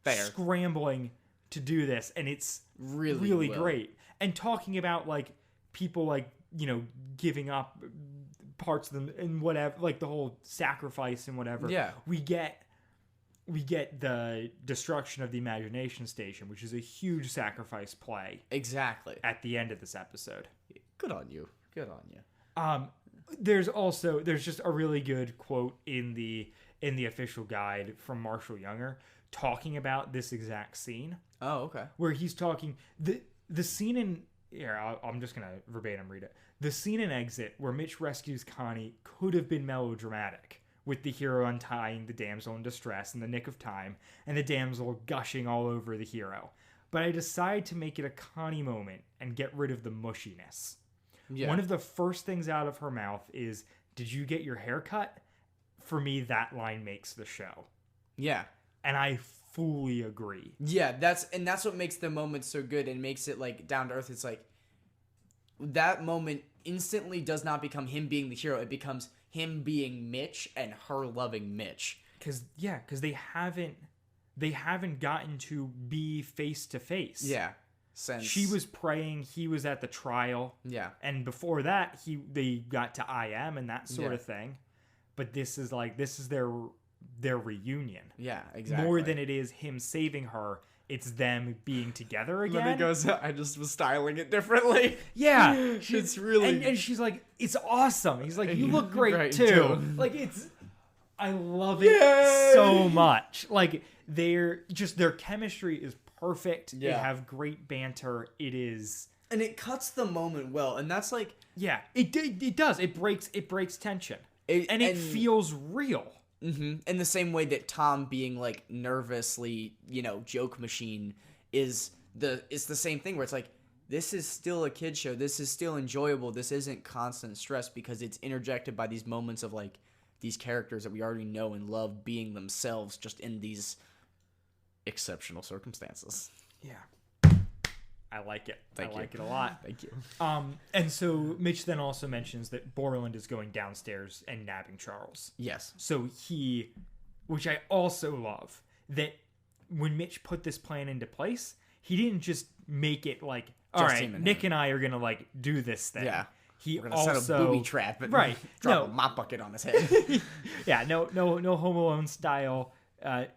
scrambling to do this. And it's really great. And talking about people giving up parts of them and whatever, the whole sacrifice and whatever. Yeah. We get the destruction of the Imagination Station, which is a huge sacrifice play. Exactly. At the end of this episode. Good on you. Good on you. There's just a really good quote in the official guide from Marshall Younger talking about this exact scene. Oh, okay. Where he's talking the scene in here. I'm just gonna verbatim read it. The scene in Exit where Mitch rescues Connie could have been melodramatic, with the hero untying the damsel in distress in the nick of time, and the damsel gushing all over the hero. But I decided to make it a Connie moment and get rid of the mushiness. Yeah. One of the first things out of her mouth is, "Did you get your hair cut?" For me, that line makes the show. Yeah. And I fully agree. Yeah, that's what makes the moment so good and makes it down to earth. It's that moment instantly does not become him being the hero. It becomes him being Mitch and her loving Mitch. Because they haven't gotten to be face to face. Yeah. Since she was praying, he was at the trial. Yeah. And before that, they got to I Am and that sort of thing. But this is their reunion. Yeah, exactly. More than it is him saving her, it's them being together again. Then he goes, I just was styling it differently. Yeah. It's really... And she's like, it's awesome. He's like, you look great too. I love it so much. Their chemistry is perfect. Yeah. They have great banter. It is... And it cuts the moment well. And that's Yeah, it does. It breaks tension. It feels real. Mm-hmm. In the same way that Tom being like nervously, joke machine is the same thing where it's like, this is still a kid show. This is still enjoyable. This isn't constant stress because it's interjected by these moments of like these characters that we already know and love being themselves just in these exceptional circumstances. Yeah. I like it. I like it a lot. Thank you. And so Mitch then also mentions that Borland is going downstairs and nabbing Charles. Yes. So which I also love, that when Mitch put this plan into place, he didn't just make it like, all right, Nick and I are going to like do this thing. Yeah. He We're gonna set a booby trap and drop a mop bucket on his head. Yeah, no Home Alone style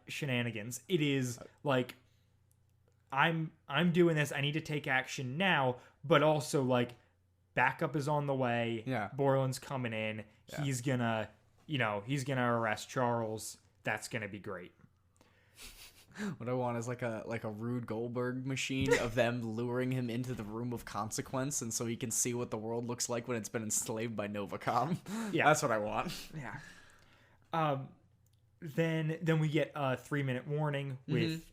shenanigans. It is like, I'm doing this. I need to take action now, but also like backup is on the way. Yeah, Borland's coming in. Yeah. He's gonna arrest Charles. That's gonna be great. What I want is like a Rube Goldberg machine of them luring him into the room of consequence, and so he can see what the world looks like when it's been enslaved by Novacom. Yeah, that's what I want. Yeah. Then we get a 3-minute warning with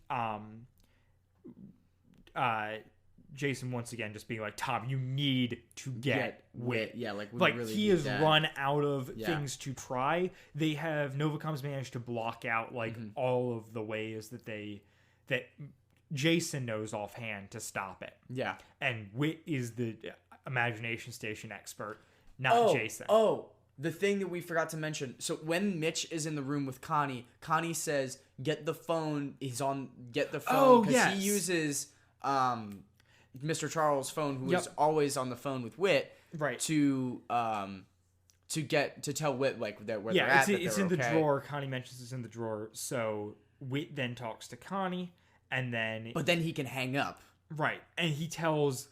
Jason once again just being like, Tom, you need to get Wit. Yeah, like really he has run out of things to try. They have Novacom's managed to block out like all of the ways that Jason knows offhand to stop it. Yeah, and Wit is the imagination station expert, not Jason. Oh, the thing that we forgot to mention. So when Mitch is in the room with Connie says, "Get the phone." Get the phone because he uses Mr. Charles' phone, who is always on the phone with Wit, right? To tell Wit like that where they're at. It's in the drawer. Connie mentions it's in the drawer, so Wit then talks to Connie, and then he can hang up, right? And he tells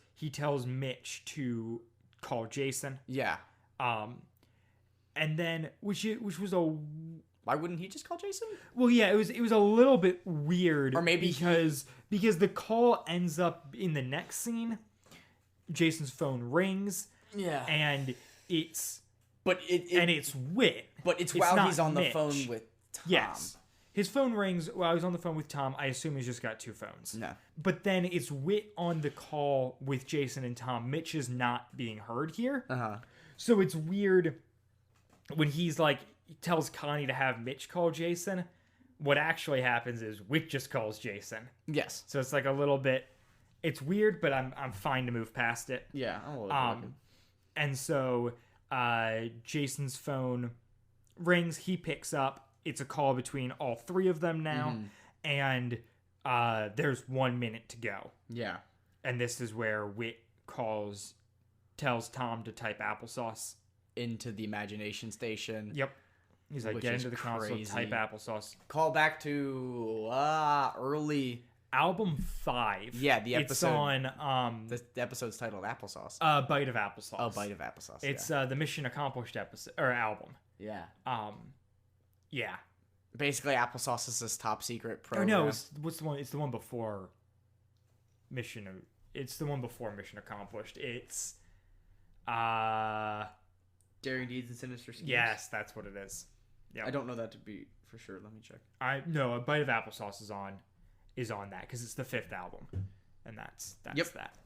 Mitch to call Jason. Yeah. And then which was why wouldn't he just call Jason? Well, yeah, it was a little bit weird, or maybe because the call ends up in the next scene. Jason's phone rings, and it's Wit, but it's while he's on the phone with Tom. Yes, his phone rings while he's on the phone with Tom. I assume he's just got two phones. No, but then it's Wit on the call with Jason and Tom. Mitch is not being heard here, so it's weird when he tells Connie to have Mitch call Jason. What actually happens is Wit just calls Jason. Yes. So it's like a little bit, it's weird, but I'm fine to move past it. Yeah. I'm and so Jason's phone rings. He picks up. It's a call between all three of them now, and there's 1 minute to go. Yeah. And this is where Wit tells Tom to type applesauce into the imagination station. Yep. He's like, get into the console, type applesauce. Call back to early album 5. Yeah, the episode. It's on the episode's titled Applesauce. Bite of Applesauce. Oh, Bite of Applesauce. It's the Mission Accomplished episode or album. Yeah. Yeah. Basically, Applesauce is this top secret program. Or no, what's the one? It's the one before Mission. It's the one before Mission Accomplished. It's Daring Deeds and Sinister Schemes. Yes, that's what it is. Yeah. I don't know that to be for sure. Let me check. A Bite of Applesauce is on that because it's the 5th album, and that's that.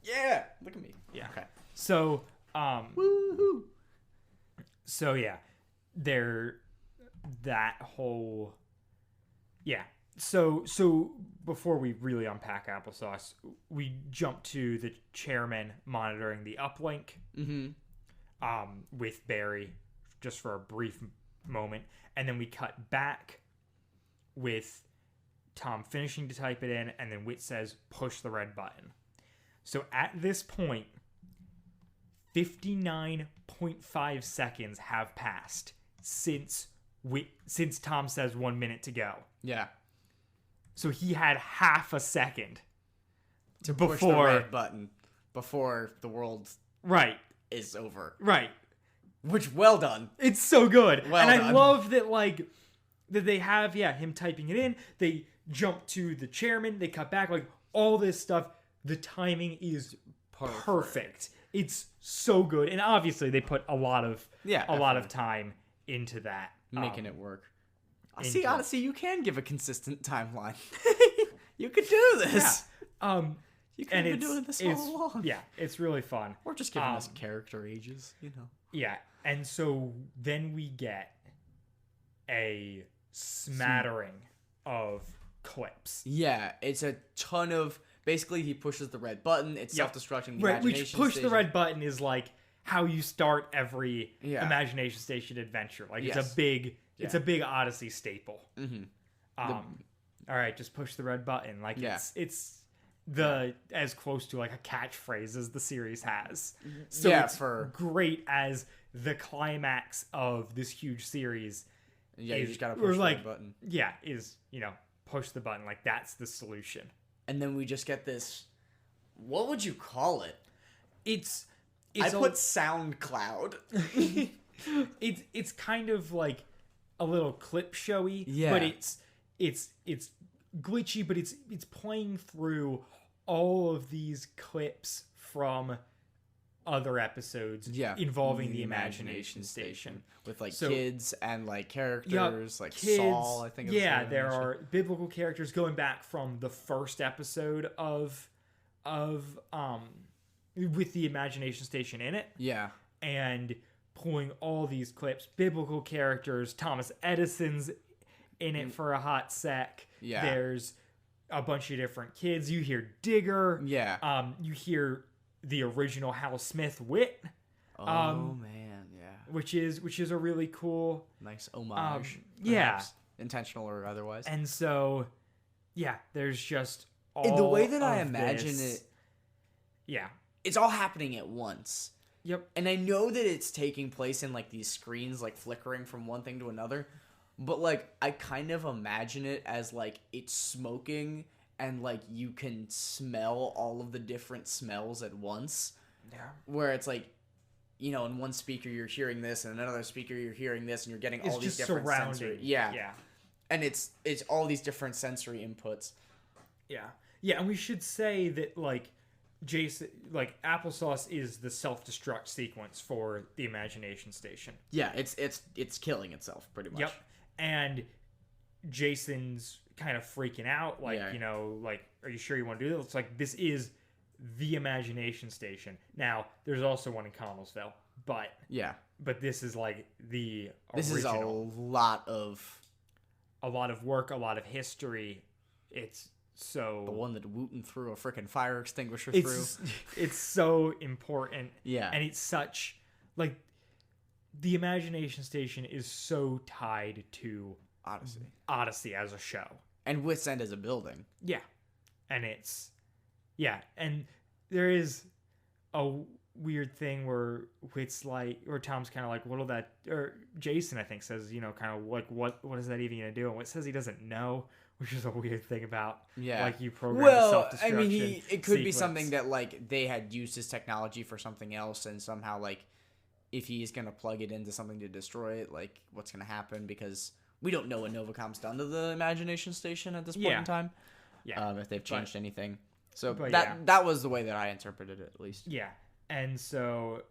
Yeah, look at me. Yeah. Okay. So woohoo. So yeah, that whole So before we really unpack Applesauce, we jump to the chairman monitoring the uplink. With Barry, just for a brief moment, and then we cut back with Tom finishing to type it in, and then Wit says, push the red button. So at this point, 59.5 seconds have passed since Tom says 1 minute to go. Yeah. So he had half a second to push the red button before the world is over. Right. Which, well done. It's so good. Well done. I love that, that they have, him typing it in. They jump to the chairman. They cut back. All this stuff. The timing is perfect. It's so good. And obviously, they put a lot of time into that. Making it work. See, Odyssey, you can give a consistent timeline. You could do this. Yeah. You could have been doing this all along. Yeah, it's really fun. Or just giving us character ages, you know. Yeah, and so then we get a smattering of clips. Yeah, it's a ton of... Basically, he pushes the red button. It's self-destructing. Right, which push the red button is like how you start every Imagination Station adventure. Like it's a big Odyssey staple. Mm-hmm. All right, just push the red button. Like it's as close to like a catchphrase as the series has. So it's great as the climax of this huge series. Yeah, you just gotta push the red button. Yeah, push the button. Like that's the solution. And then we just get this. What would you call it? I put SoundCloud. It's kind of like a little clip showy. Yeah. But it's glitchy, but it's playing through all of these clips from other episodes involving the Imagination Station. With like kids and like characters like kids, Saul, I think. Yeah, there are biblical characters going back from the first episode of with the Imagination Station in it. Yeah. And pulling all these clips, biblical characters, Thomas Edison's in it for a hot sec. Yeah. There's a bunch of different kids. You hear Digger. Yeah. You hear the original Hal Smith wit. Oh man, yeah. Which is a really cool, nice homage. Perhaps, intentional or otherwise. And so, there's just all the way that I imagine it. Yeah, it's all happening at once. Yep. And I know that it's taking place in like these screens like flickering from one thing to another, but like I kind of imagine it as like it's smoking and like you can smell all of the different smells at once. Yeah. Where it's like, in one speaker you're hearing this, and another speaker you're hearing this, and you're getting all these different sensory. Yeah. Yeah. And it's all these different sensory inputs. Yeah. Yeah, and we should say that like Jason, like Applesauce is the self-destruct sequence for the Imagination Station. Yeah, it's killing itself pretty much. Yep. And Jason's kind of freaking out, like, like, are you sure you want to do this? It's like, this is the Imagination Station. Now, there's also one in Connellsville, but this is like the this original. Is a lot of work, a lot of history. It's so the one that Wooten threw a freaking fire extinguisher through. It's so important. Yeah. And it's such like the Imagination Station is so tied to Odyssey as a show. And Wits End as a building. Yeah. And and there is a weird thing where Wits like, or Tom's kind of like, what'll that, or Jason I think says, kind of like, what is that even gonna do? And Wits says he doesn't know, which is a weird thing about like you program self-destruction. I mean, it could be something that like they had used his technology for something else, and somehow like if he's gonna plug it into something to destroy it, like what's gonna happen, because we don't know what Novacom's done to the Imagination Station at this point in time. Yeah. If they've changed anything. So that was the way that I interpreted it, at least. Yeah. And so,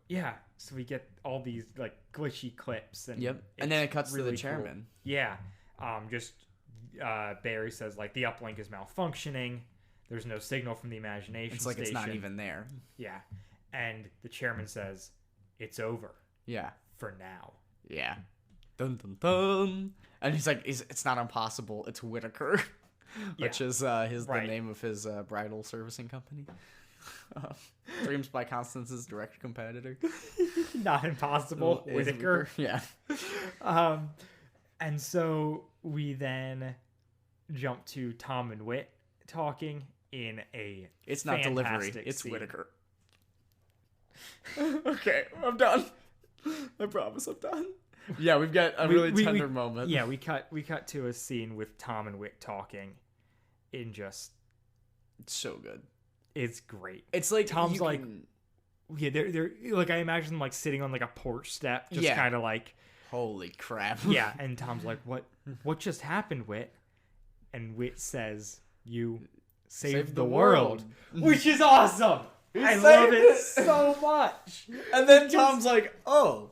so we get all these like glitchy clips. And and then it cuts really to the chairman. Cool. Yeah. Barry says like the uplink is malfunctioning. There's no signal from the Imagination Station. It's not even there. Yeah. And the chairman says, it's over. Yeah. For now. Yeah. Dun dun dun. And he's like, it's not impossible. It's Whitaker, which is the name of his bridal servicing company. Dreams by Constance's direct competitor. Not impossible. Whitaker. Yeah. And so we then jump to Tom and Whit talking in a It's not delivery. It's scene. Whitaker. Okay, I'm done. I promise I'm done. Yeah, we've got a really tender moment. Yeah, we cut to a scene with Tom and Whit talking in just... It's so good. It's great. It's like Tom's like... Yeah, they're like, I imagine them like sitting on like a porch step, just kind of like... Holy crap. Yeah, and Tom's like, what just happened, Whit? And Whit says, you saved the world. Which is awesome! I love it so much! And then Tom's like, oh,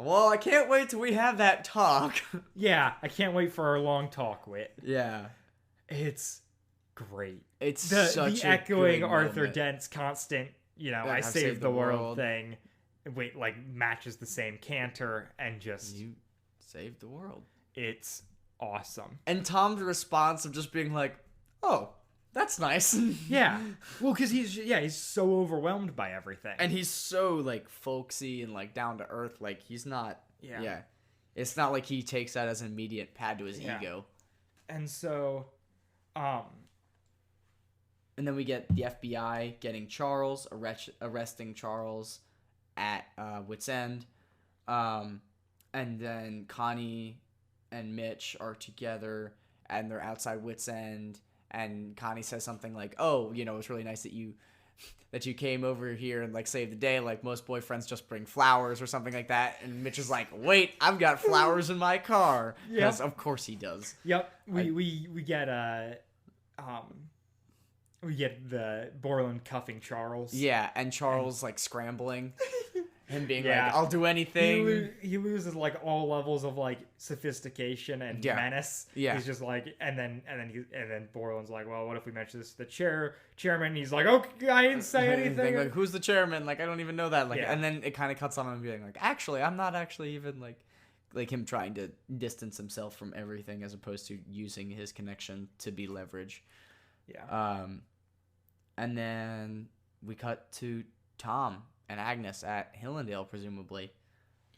Well, I can't wait till we have that talk. Yeah, I can't wait for our long talk, Wit. Yeah. It's great. It's the echoing good Arthur moment. Dent's constant, Yeah, I I've saved the world thing. Wait, like matches the same canter and just You saved the world. it's awesome. And Tom's response of just being like, "Oh, that's nice." Yeah. Well, because he's so overwhelmed by everything. And he's so like folksy and like down to earth. Like he's not. Yeah. It's not like he takes that as an immediate pad to his ego. And so, And then we get the FBI getting Charles, arresting Charles at Wits End. And then Connie and Mitch are together and they're outside Wits End. And Connie says something like, "Oh, it's really nice that you came over here and like saved the day. Like most boyfriends just bring flowers or something like that." And Mitch is like, "Wait, I've got flowers in my car." Because of course he does. Yep. We get we get the Borland cuffing Charles. Yeah, and Charles like scrambling. Him being Yeah. like, "I'll do anything." He loses like all levels of like sophistication and menace. Yeah. He's just like, and then Borland's like, "Well, what if we mention this to the chairman?" And he's like, "Okay, I didn't say anything." Like, who's the chairman? Like, I don't even know that. Like, Yeah. and then it kind of cuts on him being like, "Actually, I'm not actually even like him trying to distance himself from everything as opposed to using his connection to be leverage." Yeah. And then we cut to Tom and Agnes at Hillendale, presumably.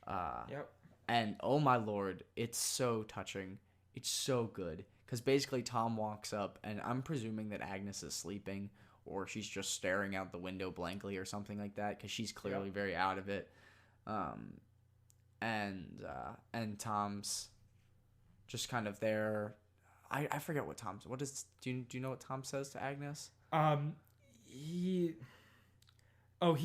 Yep. And oh my lord, it's so touching. It's so good. Because basically Tom walks up, and I'm presuming that Agnes is sleeping, or she's just staring out the window blankly or something like that, because she's clearly very out of it. And Tom's just kind of there. I forget what Tom's... Do you know what Tom says to Agnes? He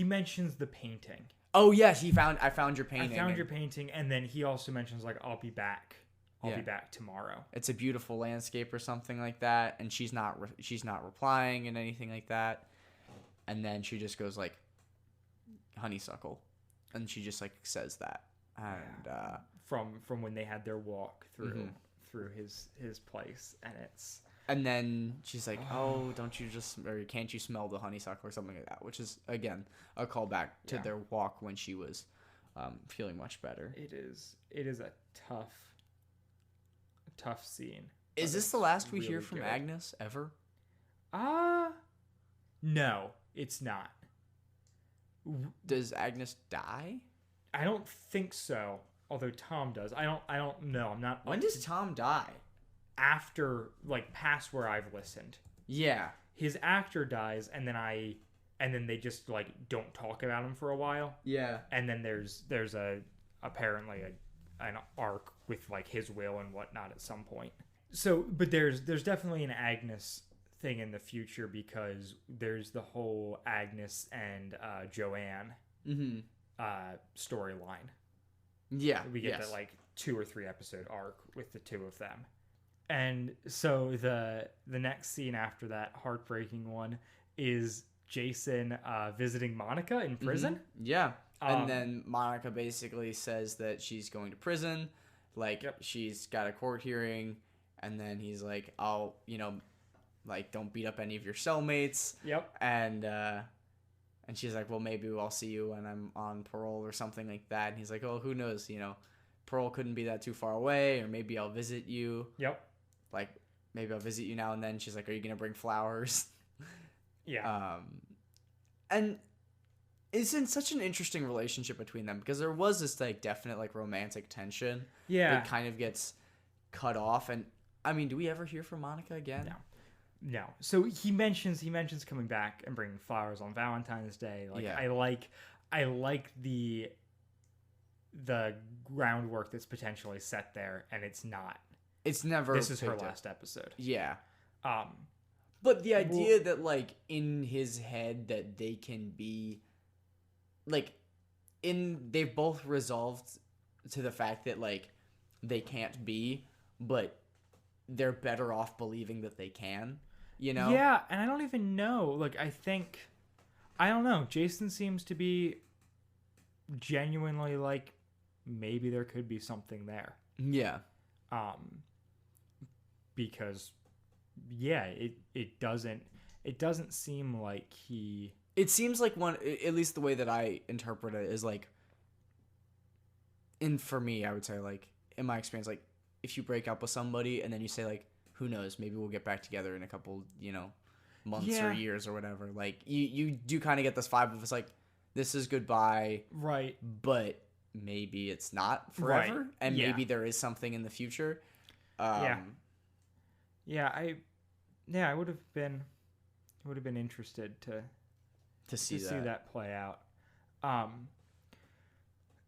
mentions the painting. Oh yeah, I found your painting. I found your painting, and then he also mentions like, "I'll be back. I'll be back tomorrow." It's a beautiful landscape or something like that, and she's not replying and anything like that. And then she just goes like, "Honeysuckle," and she just like says that. And from when they had their walk through his place, and it's. And then she's like, "Oh, can't you smell the honeysuckle or something like that?" Which is, again, a callback to their walk when she was feeling much better. It is a tough scene. Is this the last we really hear from good. Agnes ever? No, it's not. Does Agnes die? I don't think so. Although Tom does. I don't know. I'm not. When does Tom die? After, like, past where I've listened. Yeah. His actor dies, and then they just like don't talk about him for a while. Yeah. And then there's apparently an arc with like his will and whatnot at some point. So, but there's definitely an Agnes thing in the future, because there's the whole Agnes and Joanne storyline. Yeah. We get that like 2 or 3 episode arc with the two of them. And so the next scene after that heartbreaking one is Jason visiting Monica in prison. Yeah. And then Monica basically says that she's going to prison. Like, she's got a court hearing. And then he's like, "I'll, like, don't beat up any of your cellmates." Yep. And she's like, "Well, maybe I'll see you when I'm on parole or something like that." And he's like, "Oh, who knows? Parole couldn't be that too far away. Or maybe I'll visit you." Yep. Like, maybe I'll visit you now and then. She's like, "Are you going to bring flowers?" Yeah. And it's in such an interesting relationship between them, because there was this like definite like romantic tension. Yeah. That kind of gets cut off. And I mean, do we ever hear from Monica again? No. So he mentions coming back and bringing flowers on Valentine's Day. Like, I like the groundwork that's potentially set there, and it's not. It's never. This is her last episode. Yeah. But the idea that like in his head that they can be like they've both resolved to the fact that like they can't be, but they're better off believing that they can, Yeah, and I don't even know. Like, I don't know. Jason seems to be genuinely like maybe there could be something there. Yeah. Because it doesn't seem like he. It seems like at least the way that I interpret it is like, and for me, I would say like in my experience, like if you break up with somebody and then you say like, who knows, maybe we'll get back together in a couple, months or years or whatever. Like you do kind of get this vibe of it's like, this is goodbye, Right? but maybe it's not forever, Right. and maybe there is something in the future. I would have been interested to see that play out.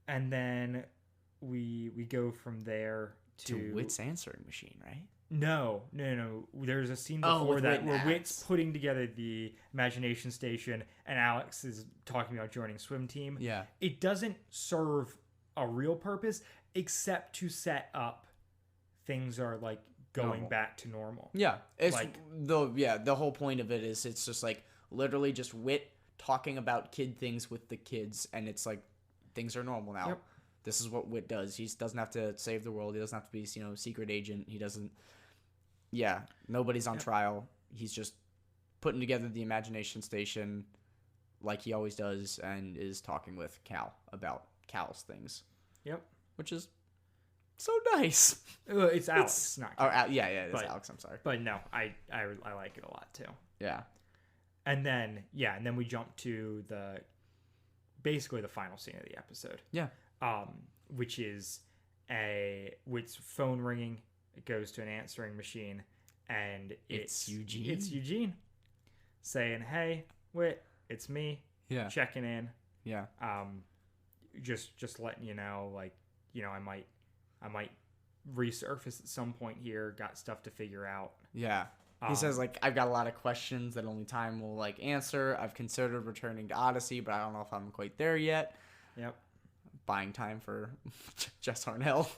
And then we go from there to Wit's answering machine, right? No. There's a scene before that where Wit's putting together the imagination station and Alex is talking about joining swim team. Yeah. It doesn't serve a real purpose except to set up things are like going back to normal. Yeah. It's like the whole point of it is it's just like literally just Wit talking about kid things with the kids, and it's like things are normal now. Yep. This is what Wit does. He doesn't have to save the world. He doesn't have to be, secret agent. He doesn't. Yeah, nobody's on trial. He's just putting together the imagination station like he always does, and is talking with Cal about Cal's things. Yep. Which is so nice. It's Alex, not Cal. It's Alex. I'm sorry. But no, I like it a lot too. Yeah. And then we jump to basically the final scene of the episode. Yeah. Which is Wit's phone ringing. It goes to an answering machine, and it's Eugene. It's Eugene saying, "Hey, Wit, it's me. Yeah. Checking in. Yeah. Just letting you know, like, I might resurface at some point here. Got stuff to figure out." Yeah. He says, like, I've got a lot of questions that only time will, like, answer. I've considered returning to Odyssey, but I don't know if I'm quite there yet. Yep. Buying time for Jess Harnell.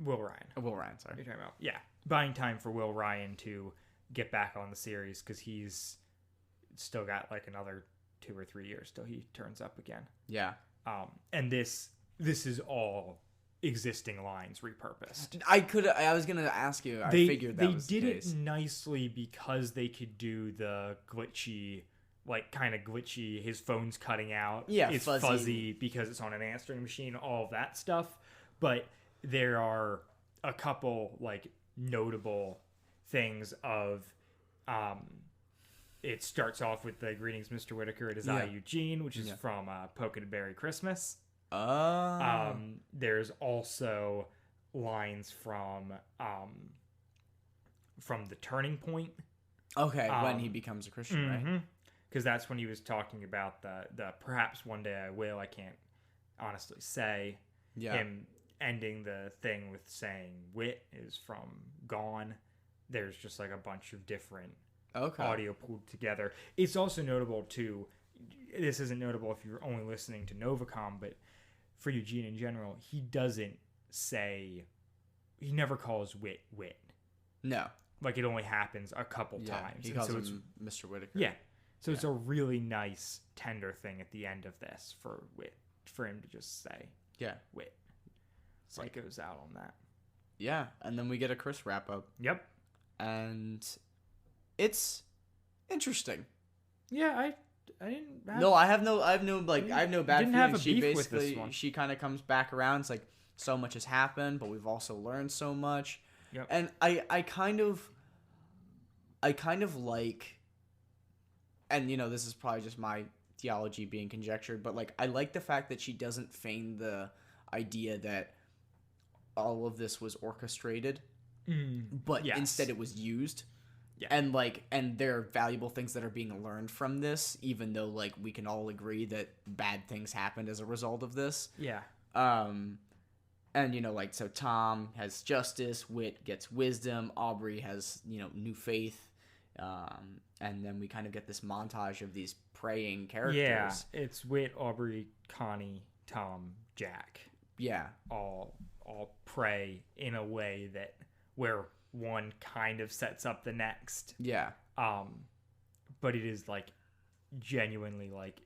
Will Ryan, sorry. You're talking about, yeah. Buying time for Will Ryan to get back on the series because he's still got, like, another 2 or 3 years till he turns up again. Yeah. And this is all existing lines repurposed. I was gonna ask you. I figured that was the case. They did it nicely because they could do the glitchy, like kind of glitchy. His phone's cutting out. Yeah, it's fuzzy because it's on an answering machine. All of that stuff, but there are a couple like notable things of. It starts off with the "Greetings, Mr. Whitaker. It is I, Eugene," which is from Polka Dot Berry Christmas. Oh. There's also lines from The Turning Point. Okay, when he becomes a Christian, right? Because that's when he was talking about the perhaps one day I will. I can't honestly say. Yeah. Him ending the thing with saying "Wit" is from Gone. There's just like a bunch of different audio pulled together. It's also notable too. This isn't notable if you're only listening to Novacom, but for Eugene in general, he never calls Wit. No. Like it only happens a couple times. He calls him Mr. Whitaker. Yeah. So it's a really nice, tender thing at the end of this for him to just say Wit. So it goes out on that. Yeah, and then we get a Chris wrap up. Yep. And it's interesting. Yeah, I didn't have... No, I have no bad didn't have feelings. a beef with this one. She kind of comes back around. It's like so much has happened, but we've also learned so much. Yep. And I kind of like, and this is probably just my theology being conjectured, but like I like the fact that she doesn't feign the idea that all of this was orchestrated, but instead it was used. Yeah. And there are valuable things that are being learned from this, even though like we can all agree that bad things happened as a result of this. Yeah. And like so Tom has justice, Wit gets wisdom, Aubrey has, new faith. And then we kind of get this montage of these praying characters. Yeah, it's Wit, Aubrey, Connie, Tom, Jack. Yeah. All pray in a way that where one kind of sets up the next. Yeah. But it is like genuinely like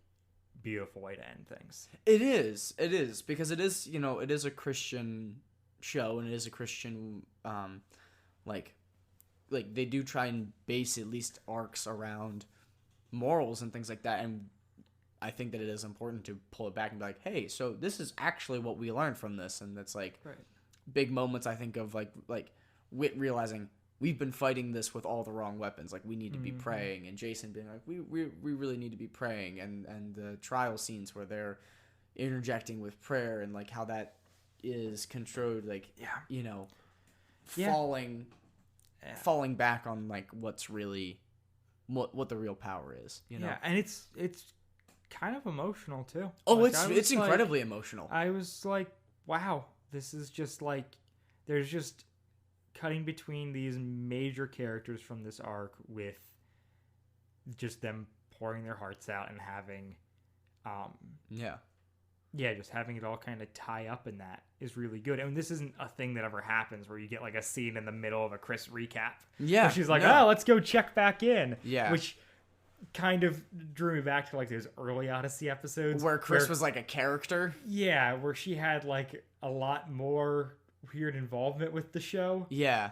beautiful way to end things. It is because it is, it is a Christian show, and it is a Christian like they do try and base at least arcs around morals and things like that, and I think that it is important to pull it back and be like, hey, so this is actually what we learned from this. And that's like big moments, I think, of like Wit realizing we've been fighting this with all the wrong weapons. Like, we need to be praying, and Jason being like, we really need to be praying, and the trial scenes where they're interjecting with prayer, and like how that is controlled, like, falling back on like what's really what the real power is, Yeah, and it's kind of emotional too. Oh, like, it's incredibly emotional. I was like, wow, this is just like, there's just cutting between these major characters from this arc with just them pouring their hearts out and having just having it all kind of tie up in that is really good. And this isn't a thing that ever happens where you get like a scene in the middle of a Chris recap. Yeah. Where she's like, oh, let's go check back in. Yeah. Which kind of drew me back to like those early Odyssey episodes. Where Chris was like a character. Yeah, where she had like a lot more weird involvement with the show. Yeah.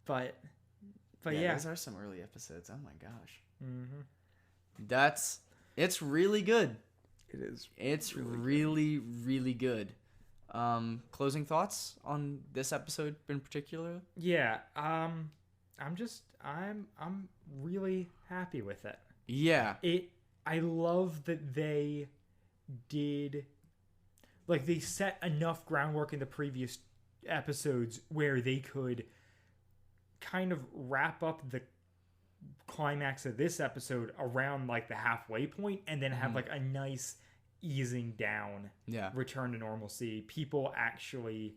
But those are some early episodes. Oh my gosh. It's really good. It is. It's really, really good. Closing thoughts on this episode in particular? Yeah. I'm really happy with it. Yeah. I love that they did, like, they set enough groundwork in the previous episodes where they could kind of wrap up the climax of this episode around like the halfway point, and then have like a nice easing down, return to normalcy, people actually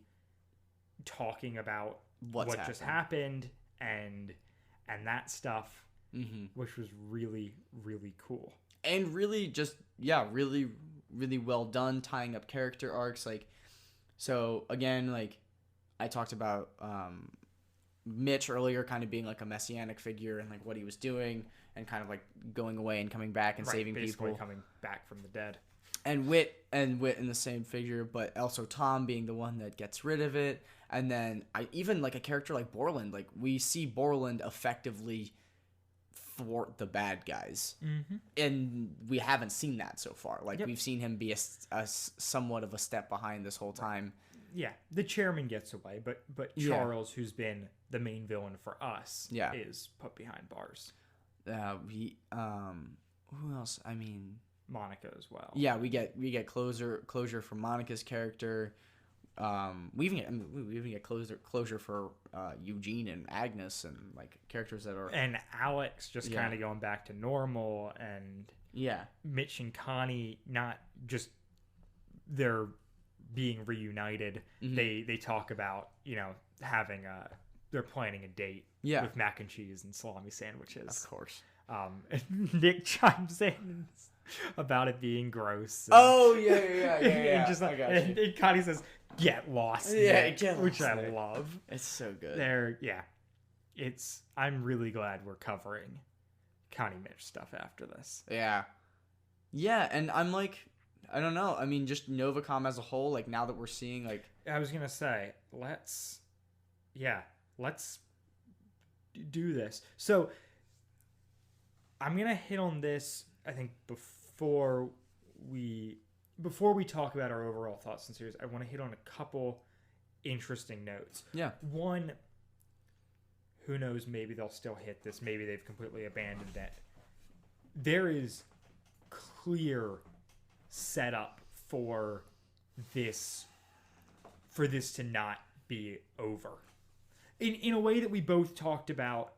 talking about what just happened and that stuff, which was really, really cool. And really just, really, really well done, tying up character arcs. Like, so again, like I talked about Mitch earlier kind of being like a messianic figure and like what he was doing and kind of like going away and coming back and saving people. Coming back from the dead. And Wit in the same figure, but also Tom being the one that gets rid of it. And then even like a character like Borland, like we see Borland effectively thwart the bad guys, and we haven't seen that so far. Like we've seen him be a somewhat of a step behind this whole time. Yeah, the chairman gets away, but Charles, who's been the main villain for us, is put behind bars. Who else? I mean, Monica as well. Yeah, we get closure for Monica's character. We even get closure for Eugene and Agnes, and like characters that are, and Alex just kind of going back to normal, and Mitch and Connie, not just they're being reunited. They talk about having they're planning a date with mac and cheese and salami sandwiches, of course. And Nick chimes in about it being gross. And, just like, and Connie says, "Get lost." Nick, which I love. It's so good. I'm really glad we're covering Connie Mitch stuff after this. Yeah, and I'm like, I don't know. I mean, just Novacom as a whole. Like now that we're seeing, like, I was gonna say, let's do this. So I'm gonna hit on this, I think, before we talk about our overall thoughts on the series. I want to hit on a couple interesting notes. Yeah. One, who knows, maybe they'll still hit this. Maybe they've completely abandoned it. There is clear setup for this to not be over. In a way that we both talked about,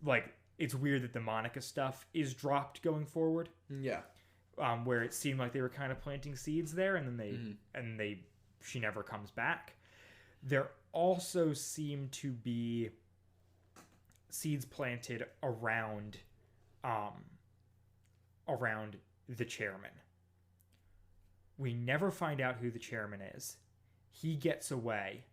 like, it's weird that the Monica stuff is dropped going forward. Yeah. Where it seemed like they were kind of planting seeds there, and then she never comes back. There also seem to be seeds planted around the chairman. We never find out who the chairman is. He gets away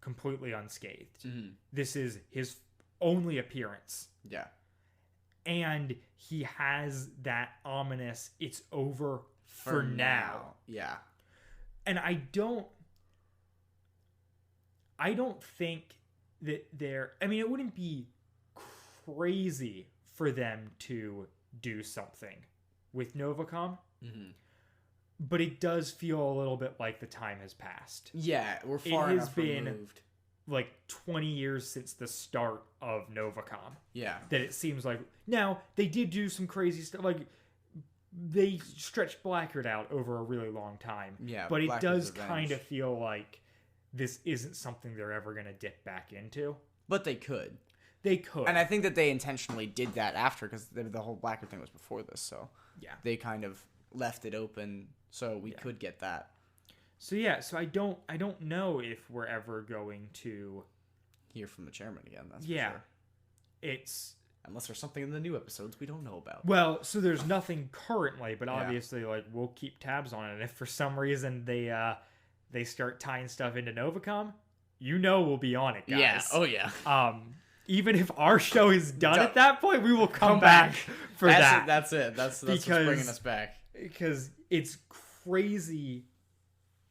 completely unscathed. This is his only appearance. Yeah. And he has that ominous, it's over for now. Yeah. And I don't think that it wouldn't be crazy for them to do something with Novacom. Mm-hmm. But it does feel a little bit like the time has passed. Yeah, we're far enough removed. Like 20 years since the start of Novacom. Yeah. That it seems like. Now, they did do some crazy stuff. Like, they stretched Blackguard out over a really long time. Yeah, but it does kind of feel like this isn't something they're ever going to dip back into. But they could. They could. And I think that they intentionally did that after, because the whole Blackguard thing was before this. So yeah, they kind of left it open so we could get that. So yeah, so I don't know if we're ever going to hear from the chairman again. That's for sure. It's unless there's something in the new episodes we don't know about. Well, so there's nothing currently, but obviously, like, we'll keep tabs on it. And if for some reason they start tying stuff into Novacom, we'll be on it, guys. Yeah. Oh yeah. Even if our show is done at that point, we will come back for that. That's it. That's what's bringing us back. Because it's crazy.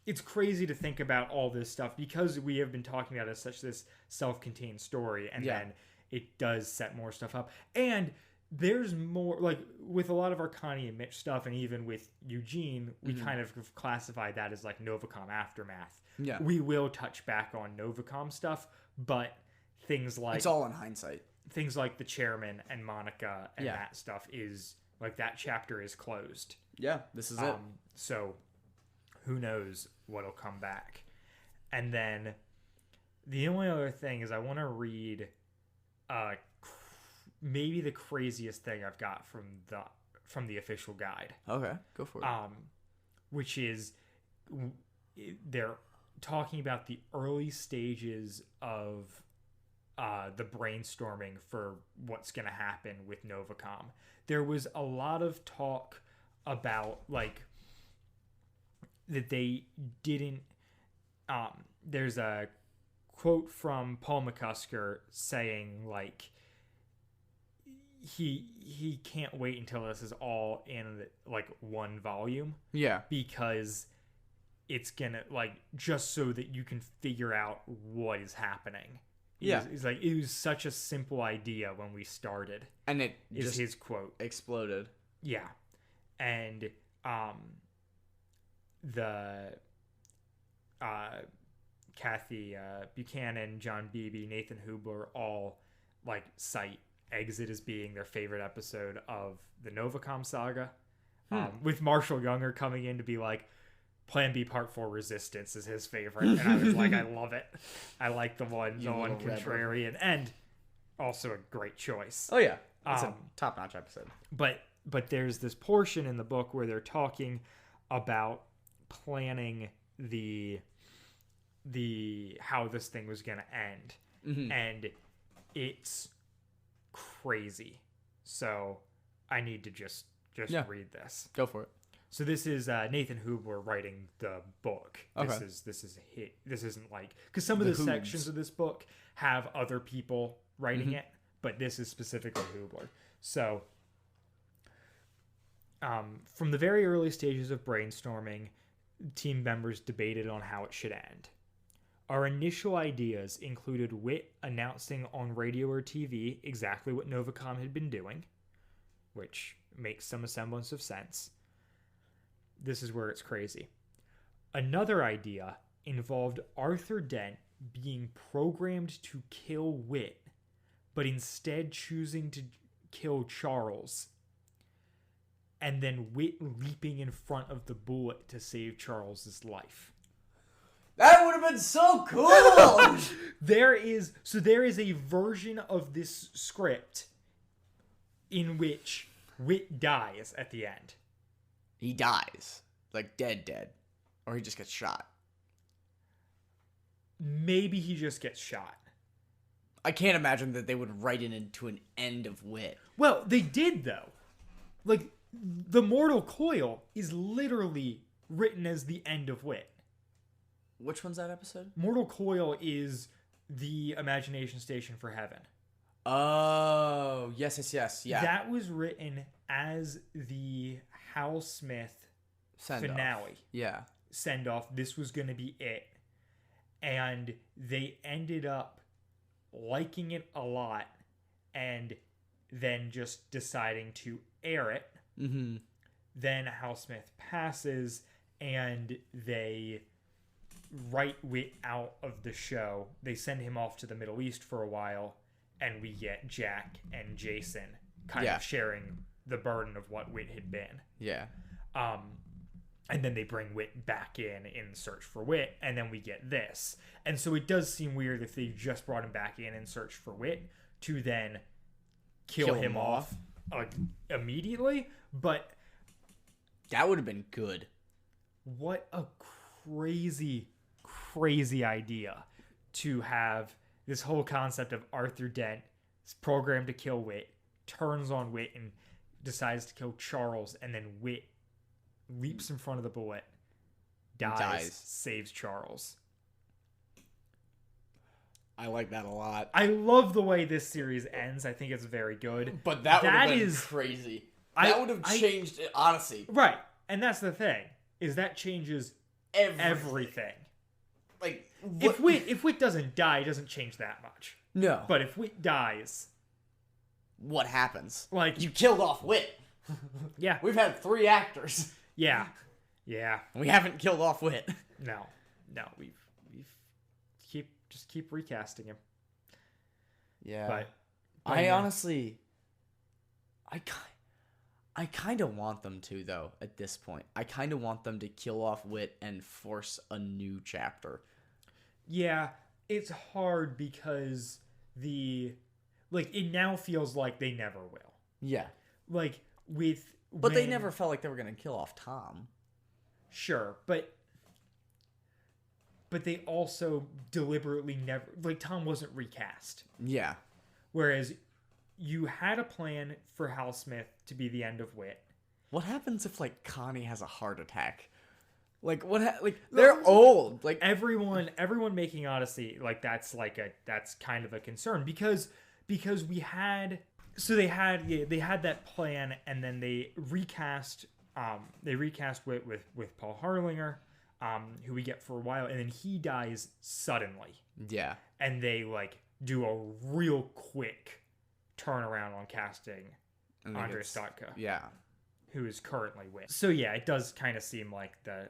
It's crazy to think about all this stuff because we have been talking about it as such this self-contained story, and then it does set more stuff up. And there's more, like, with a lot of our Connie and Mitch stuff, and even with Eugene, we kind of classified that as, like, Novacom Aftermath. Yeah. We will touch back on Novacom stuff, but things like... It's all in hindsight. Things like the chairman and Monica and that stuff is, like, that chapter is closed. Yeah, this is it. So, who knows what'll come back. And then, the only other thing is I want to read... maybe the craziest thing I've got from the official guide. Okay, go for it. Which is they're talking about the early stages of the brainstorming for what's going to happen with Novacom. There was a lot of talk about, like, that they didn't. There's a quote from Paul McCusker saying, like, he can't wait until this is all in, like, one volume. Yeah. Because it's gonna, like, just so that you can figure out what is happening. It's like, it was such a simple idea when we started. And it is just his quote. Exploded. Yeah. And the Kathy Buchanan, John Beebe, Nathan Hubler all, like, cite Exit as being their favorite episode of the Novacom Saga. With Marshall Younger coming in to be like, Plan B Part 4 Resistance is his favorite. And I was like, I love it. I like the one contrarian. And also a great choice. Oh, yeah. It's a top-notch episode. But there's this portion in the book where they're talking about planning the how this thing was going to end. Mm-hmm. And it's crazy. So I need to just read this. Go for it. So this is Nathan Hubler writing the book. Okay. This isn't like, because some of the sections of this book have other people writing it, but this is specifically Hubler. So from the very early stages of brainstorming, team members debated on how it should end. Our initial ideas included Whit announcing on radio or TV exactly what Novacom had been doing, which makes some semblance of sense. This is where it's crazy. Another idea involved Arthur Dent being programmed to kill Whit, but instead choosing to kill Charles, and then Whit leaping in front of the bullet to save Charles's life. That would have been so cool! There is a version of this script in which Whit dies at the end. He dies. Like, dead. Or he just gets shot. Maybe he just gets shot. I can't imagine that they would write it into an end of Whit. Well, they did, though. Like, the Mortal Coil is literally written as the end of Whit. Which one's that episode? Mortal Coil is the imagination station for heaven. Oh, yes, yeah. That was written as the Hal Smith finale. Yeah. Send off. This was going to be it. And they ended up liking it a lot and then just deciding to air it. Mm-hmm. Then Hal Smith passes and they write Whit out of the show. They send him off to the Middle East for a while, and we get Jack and Jason kind of sharing the burden of what Whit had been. Yeah. And then they bring Whit back in Search for Whit, and then we get this. And so it does seem weird if they just brought him back in Search for Whit to then kill him off immediately. But that would have been good. What a crazy idea to have this whole concept of Arthur Dent is programmed to kill Whit, turns on Whit and decides to kill Charles, and then Whit leaps in front of the bullet, dies. Saves Charles. I like that a lot. I love the way this series ends. I think it's very good. But that would have been crazy. That would have changed Odyssey. Right. And that's the thing, is that changes everything. Like, if Whit doesn't die, it doesn't change that much. No. But if Whit dies, what happens? Like, you killed off Whit. Yeah. We've had 3 actors. Yeah. We haven't killed off Whit. No. We've keep recasting him. Yeah. But I honestly, I kind of want them to, though, at this point. I kind of want them to kill off Whit and force a new chapter. Yeah, it's hard because it now feels like they never will. Yeah. But they never felt like they were going to kill off Tom. Sure, but they also deliberately never... Like, Tom wasn't recast. Yeah. Whereas you had a plan for Hal Smith to be the end of Whit. What happens if, like, Connie has a heart attack? Like, they're old. Like, everyone making Odyssey, like, that's kind of a concern because we had... So they had that plan, and then they recast Whit with Paul Harlinger, who we get for a while, and then he dies suddenly. Yeah. And they do a real quick turnaround on casting Andrei Stotka. Yeah. Who is currently Whit. So yeah, it does kind of seem like the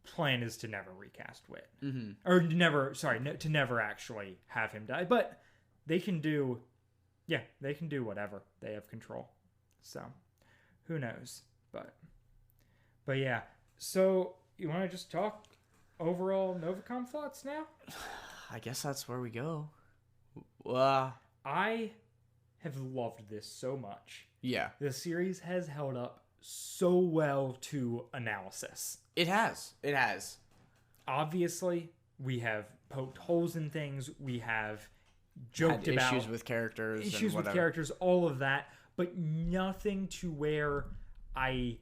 plan is to never recast Whit. Mm-hmm. Or to never actually have him die. But they can do whatever. They have control. So who knows? But yeah. So you want to just talk overall Novacom thoughts now? I guess that's where we go. I have loved this so much. Yeah. The series has held up so well to analysis. It has. Obviously, we have poked holes in things. We have joked about issues with characters, all of that, but nothing to where I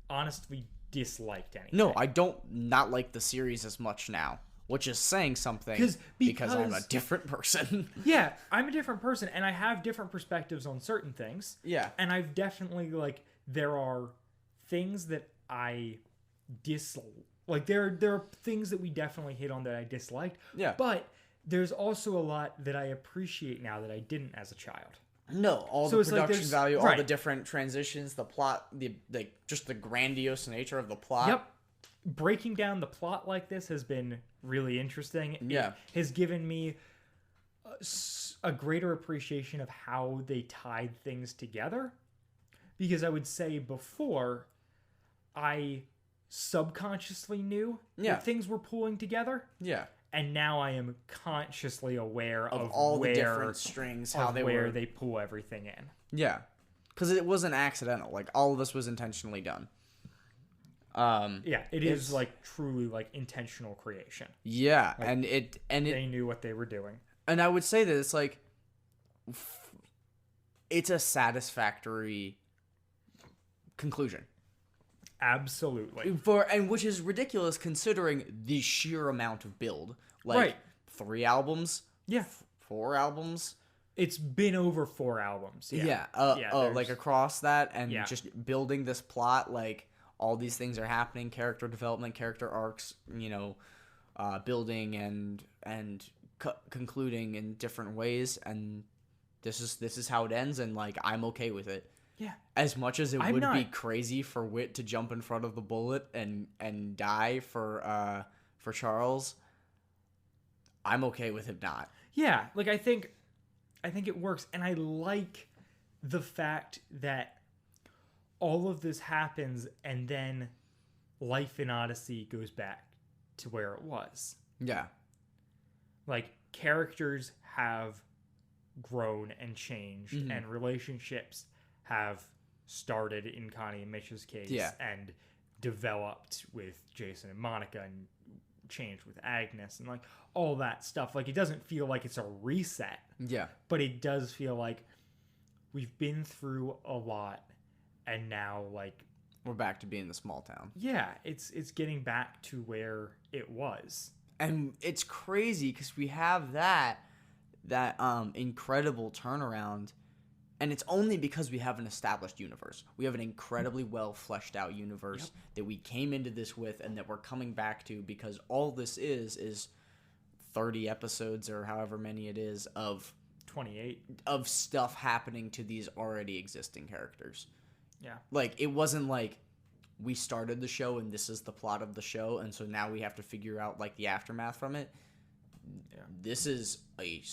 honestly disliked anything. No, I don't not like the series as much now, which is saying something because I'm a different person. Yeah, I'm a different person, and I have different perspectives on certain things. Yeah. And I've definitely, there are things that I dislike. There are things that we definitely hit on that I disliked. Yeah. But there's also a lot that I appreciate now that I didn't as a child. No, the production value, all the different transitions, the plot, just the grandiose nature of the plot. Yep. Breaking down the plot like this has been really interesting. Yeah. It has given me a greater appreciation of how they tied things together. Because I would say before, I subconsciously knew that things were pulling together. Yeah. And now I am consciously aware of all the different strings, where they pull everything in. Yeah. Because it wasn't accidental. All of this was intentionally done. Yeah, it is truly intentional creation. Yeah, and they knew what they were doing. And I would say that it's a satisfactory conclusion. Absolutely. Which is ridiculous considering the sheer amount of build. 3 albums. Yeah. 4 albums. It's been over 4 albums. Yeah. Like across that, and just building this plot, like all these things are happening, character development, character arcs, building and concluding in different ways, and this is how it ends, and like I'm okay with it. Yeah. As much as it would be crazy for Whit to jump in front of the bullet and die for Charles, I'm okay with him not. Yeah, like I think it works, and I like the fact that all of this happens and then life in Odyssey goes back to where it was. Yeah. Like, characters have grown and changed, and relationships have started in Connie and Mitch's case, and developed with Jason and Monica, and changed with Agnes, and like all that stuff. Like, it doesn't feel like it's a reset. Yeah. But it does feel like we've been through a lot, and now, like, we're back to being the small town. Yeah, it's getting back to where it was. And it's crazy because we have that incredible turnaround, and it's only because we have an established universe. We have an incredibly well fleshed out universe that we came into this with, and that we're coming back to, because all this is 30 episodes or however many it is of 28 of stuff happening to these already existing characters. Yeah. Like, it wasn't like we started the show and this is the plot of the show, and so now we have to figure out like the aftermath from it. Yeah. This is the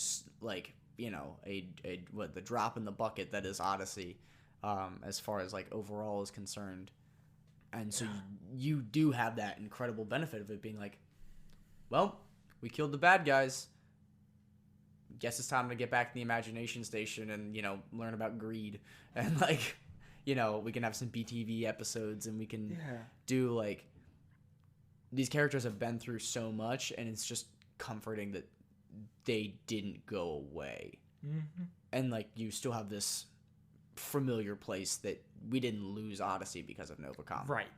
drop in the bucket that is Odyssey, as far as like overall is concerned. And so you do have that incredible benefit of it being like, well, we killed the bad guys. Guess it's time to get back to the imagination station and, learn about greed. And like, we can have some BTV episodes, and we can do like, these characters have been through so much, and it's just comforting that they didn't go away. Mm-hmm. And like, you still have this familiar place that we didn't lose Odyssey because of Novacom. Right.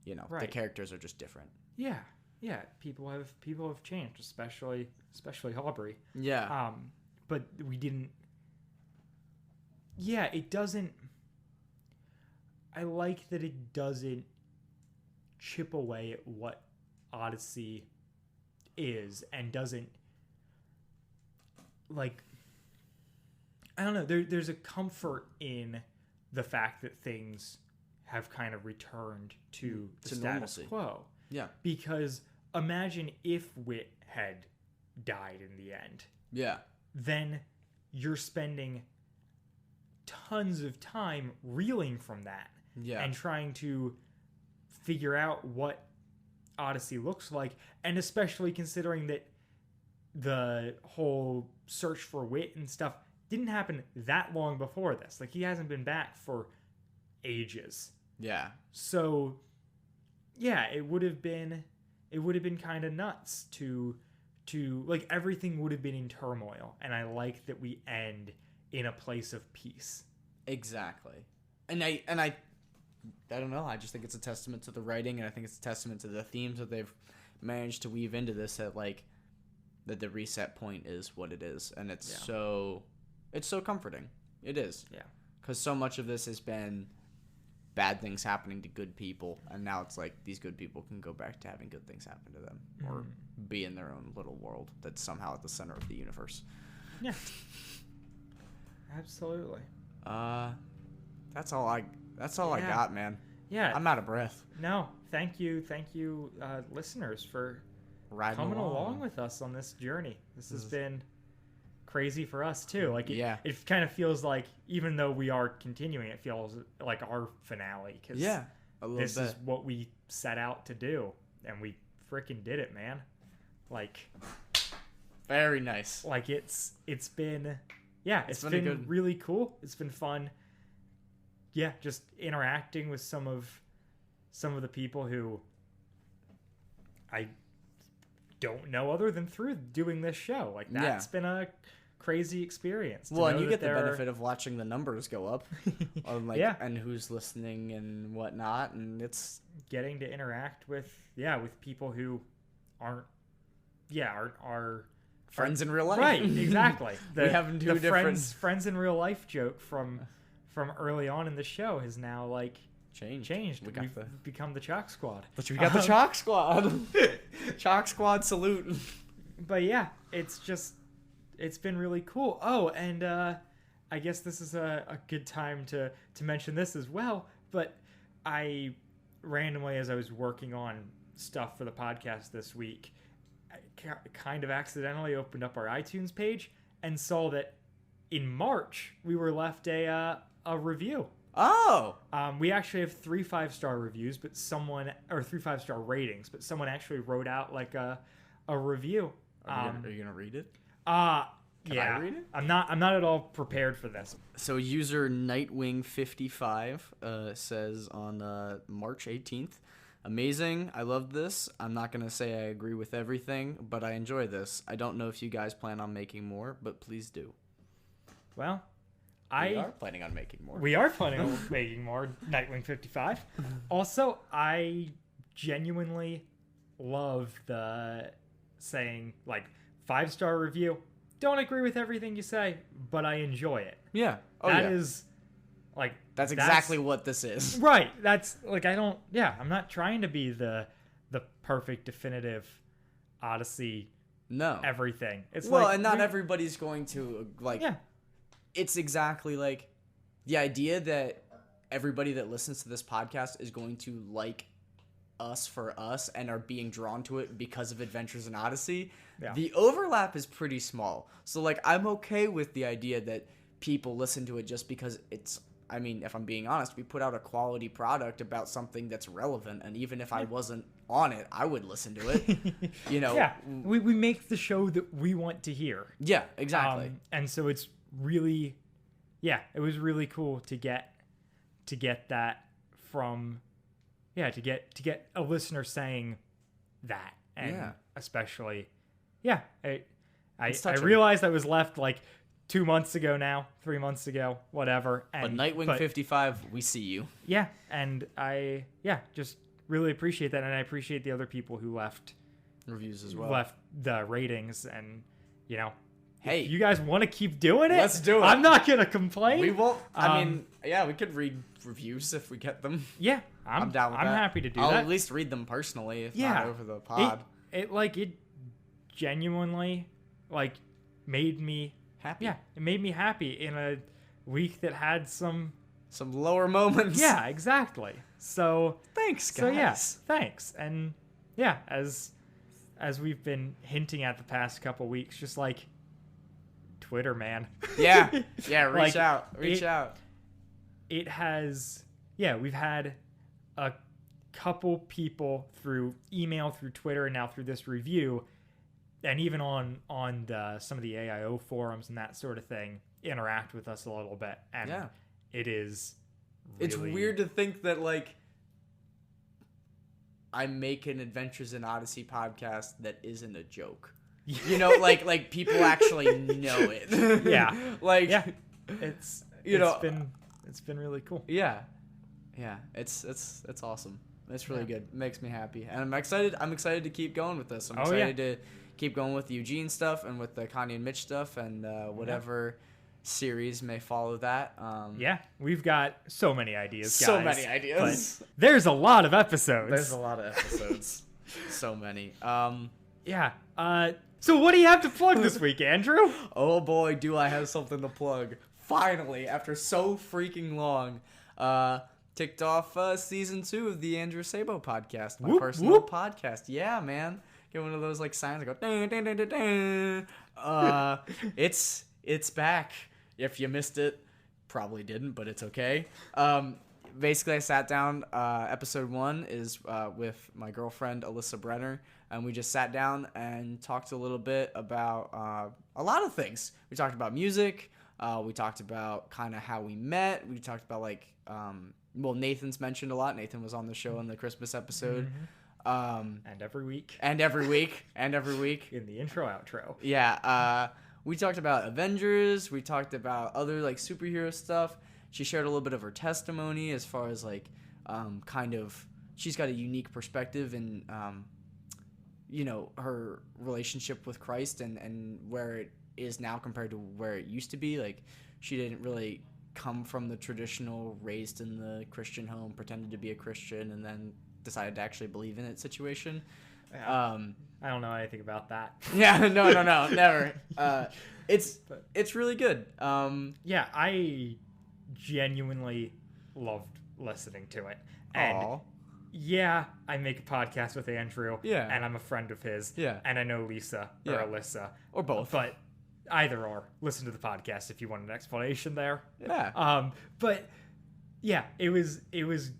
The characters are just different. Yeah. Yeah. People have changed, especially Aubrey. Yeah. But we didn't. Yeah, it doesn't. I like that it doesn't chip away at what Odyssey is, and doesn't, like, I don't know, there's a comfort in the fact that things have kind of returned to the status normalcy. Quo. Yeah. Because imagine if Whit had died in the end. Yeah. Then you're spending tons of time reeling from that. Yeah. And trying to figure out what Odyssey looks like, and especially considering that the whole search for Whit and stuff didn't happen that long before this. Like, he hasn't been back for ages. Yeah. So, yeah, it would have been kind of nuts to like, everything would have been in turmoil, and I like that we end in a place of peace. Exactly. And I don't know. I just think it's a testament to the writing, and I think it's a testament to the themes that they've managed to weave into this, that the reset point is what it is, and it's so comforting. It is. Yeah. Because so much of this has been bad things happening to good people, and now it's like these good people can go back to having good things happen to them, or be in their own little world that's somehow at the center of the universe. Yeah. Absolutely. That's all I got, man. Yeah. I'm out of breath. No, thank you, listeners, for coming along with us on this journey. This has been crazy for us too. Like, it kind of feels like, even though we are continuing, it feels like our finale, because this is what we set out to do, and we freaking did it, man. Like, very nice. Like, it's been been really cool. It's been fun. Yeah, just interacting with some of the people who I don't know other than through doing this show. Like, that's been a crazy experience. Well, and you get the benefit of watching the numbers go up, and who's listening and whatnot, and it's getting to interact with people who aren't friends in real life. Right, exactly. We have two different friends in real life joke from early on in the show has now like changed. We've become the Chalk Squad. But we got the Chalk Squad. Chalk Squad salute. But yeah, it's been really cool. Oh, and I guess this is a good time to mention this as well. But I randomly, as I was working on stuff for the podcast this week, I kind of accidentally opened up our iTunes page and saw that in March we were left a review. Oh. We actually have 3 5-star reviews, but 3 5-star ratings, but someone actually wrote out like a review. Are you gonna read it? Can I read it? I'm not at all prepared for this. So user Nightwing55 says on March 18th, amazing. I love this. I'm not going to say I agree with everything, but I enjoy this. I don't know if you guys plan on making more, but please do. Well, we are planning on making more. We are planning on making more, Nightwing55. Also, I genuinely love the saying, like, 5-star review. Don't agree with everything you say, but I enjoy it. Yeah. That is, like... That's exactly what this is. Right. That's, like, I'm not trying to be the perfect, definitive Odyssey everything. It's and not everybody's going to, like... Yeah. It's exactly, like, the idea that everybody that listens to this podcast is going to like us for us and are being drawn to it because of Adventures in Odyssey. Yeah. The overlap is pretty small. So, like, I'm okay with the idea that people listen to it just because it's, I mean, if I'm being honest, we put out a quality product about something that's relevant, and even if I wasn't on it, I would listen to it. You know? Yeah. We make the show that we want to hear. Yeah, exactly. And so it's really, it was really cool to get that from, to get a listener saying that. And especially... Yeah, I realized I was left like 2 months ago now, 3 months ago, whatever. But Nightwing55, we see you. Yeah, and I just really appreciate that, and I appreciate the other people who left reviews as well, left the ratings, and hey, if you guys want to keep doing it? Let's do it. I'm not gonna complain. We won't. I mean, we could read reviews if we get them. Yeah, I'm down with that. I'm happy to do that. I'll at least read them personally, if not over the pod. It genuinely made me happy. Yeah, it made me happy in a week that had some lower moments. Yeah, exactly. So thanks, guys. So yeah, thanks. And yeah, as we've been hinting at the past couple weeks, just like Twitter, man. Yeah, reach out. It has, we've had a couple people through email, through Twitter, and now through this review, and even on some of the AIO forums and that sort of thing, interact with us a little bit. And it is really... It's weird to think that, like, I make an Adventures in Odyssey podcast that isn't a joke. You know, like people actually know it. Yeah. Like, it's been really cool. Yeah. It's awesome. It's really good. It makes me happy, and I'm excited to keep going with this. I'm excited to keep going with the Eugene stuff and with the Kanye and Mitch stuff, and whatever series may follow that. We've got so many ideas, guys. So many ideas. But there's a lot of episodes. So many. So what do you have to plug this week, Andrew? Oh boy, do I have something to plug. Finally, after so freaking long, kicked off season 2 of the Andrew Sabo podcast, my personal podcast. Yeah, man. Get one of those like signs that go dun, dun, dun, dun, dun. It's back. If you missed it, probably didn't, but it's okay. Basically, I sat down. Episode 1 is with my girlfriend Alyssa Brenner, and we just sat down and talked a little bit about a lot of things. We talked about music. We talked about kind of how we met. We talked about Nathan's mentioned a lot. Nathan was on the show in the Christmas episode. And every week. In the intro, outro. Yeah. We talked about Avengers. We talked about other superhero stuff. She shared a little bit of her testimony as far as she's got a unique perspective in her relationship with Christ and where it is now compared to where it used to be. Like, she didn't really come from the traditional raised in the Christian home, pretended to be a Christian, and then decided to actually believe in it situation. Yeah. I don't know anything about that. Yeah, no, never. It's really good. Yeah, I genuinely loved listening to it. And yeah, I make a podcast with Andrew. Yeah. And I'm a friend of his. Yeah. And I know Lisa or Alyssa. Or both. But either or. Listen to the podcast if you want an explanation there. Yeah. But yeah, it was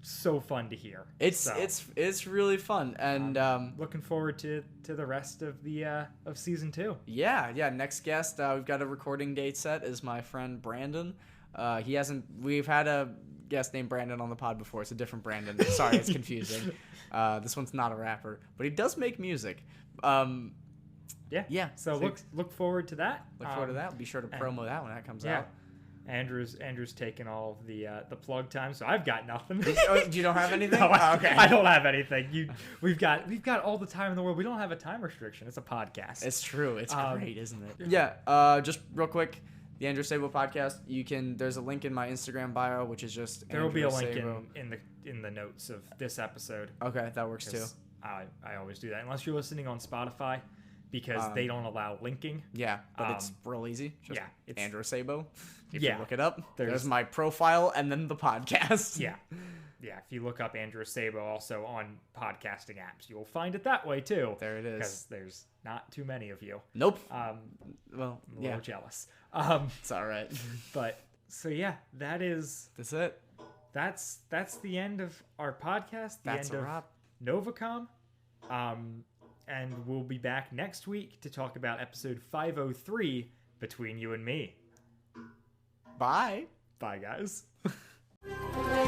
so fun to hear. It's really fun, and looking forward to the rest of the of season 2. Yeah. Next guest, we've got a recording date set, is my friend Brandon. We've had a guest named Brandon on the pod before. It's a different Brandon. Sorry, it's confusing. This one's not a rapper, but he does make music. Yeah. So look forward to that. Look forward to that. Be sure to promo that when that comes out. Andrew's taking all of the plug time, so I've got nothing. You don't have anything? No, I don't have anything. We've got all the time in the world. We don't have a time restriction. It's a podcast. It's true. It's great, isn't it? Yeah. Just real quick, the Andrew Sabo podcast. There's a link in my Instagram bio, which is just there will be a link in the notes of this episode. Okay, that works too. I always do that unless you're listening on Spotify, because they don't allow linking. Yeah, but it's real easy. It's Andrew Sabo. If you look it up, there's my profile and then the podcast. Yeah. If you look up Andrew Sabo also on podcasting apps, you'll find it that way too. There it is. Because there's not too many of you. Nope. Well, I'm a little jealous. It's all right. But so yeah, that's it. That's the end of our podcast. That's the end a wrap. Of Novacom. And we'll be back next week to talk about episode 503, Between You and Me. Bye. Bye, guys.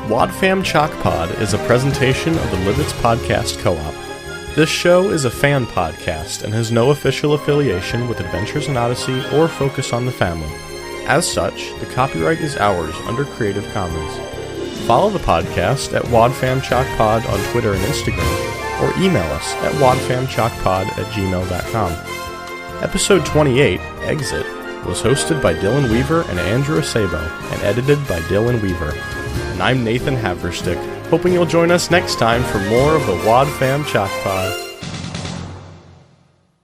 WadFam Chalk Pod is a presentation of the Livets Podcast Co-op. This show is a fan podcast and has no official affiliation with Adventures in Odyssey or Focus on the Family. As such, the copyright is ours under Creative Commons. Follow the podcast at WadFamChalkPod on Twitter and Instagram, or email us at wadfamchalkpod@gmail.com. Episode 28, Exit, was hosted by Dylan Weaver and Andrew Sabo, and edited by Dylan Weaver. And I'm Nathan Haverstick, hoping you'll join us next time for more of the WadFam Chalk Pod.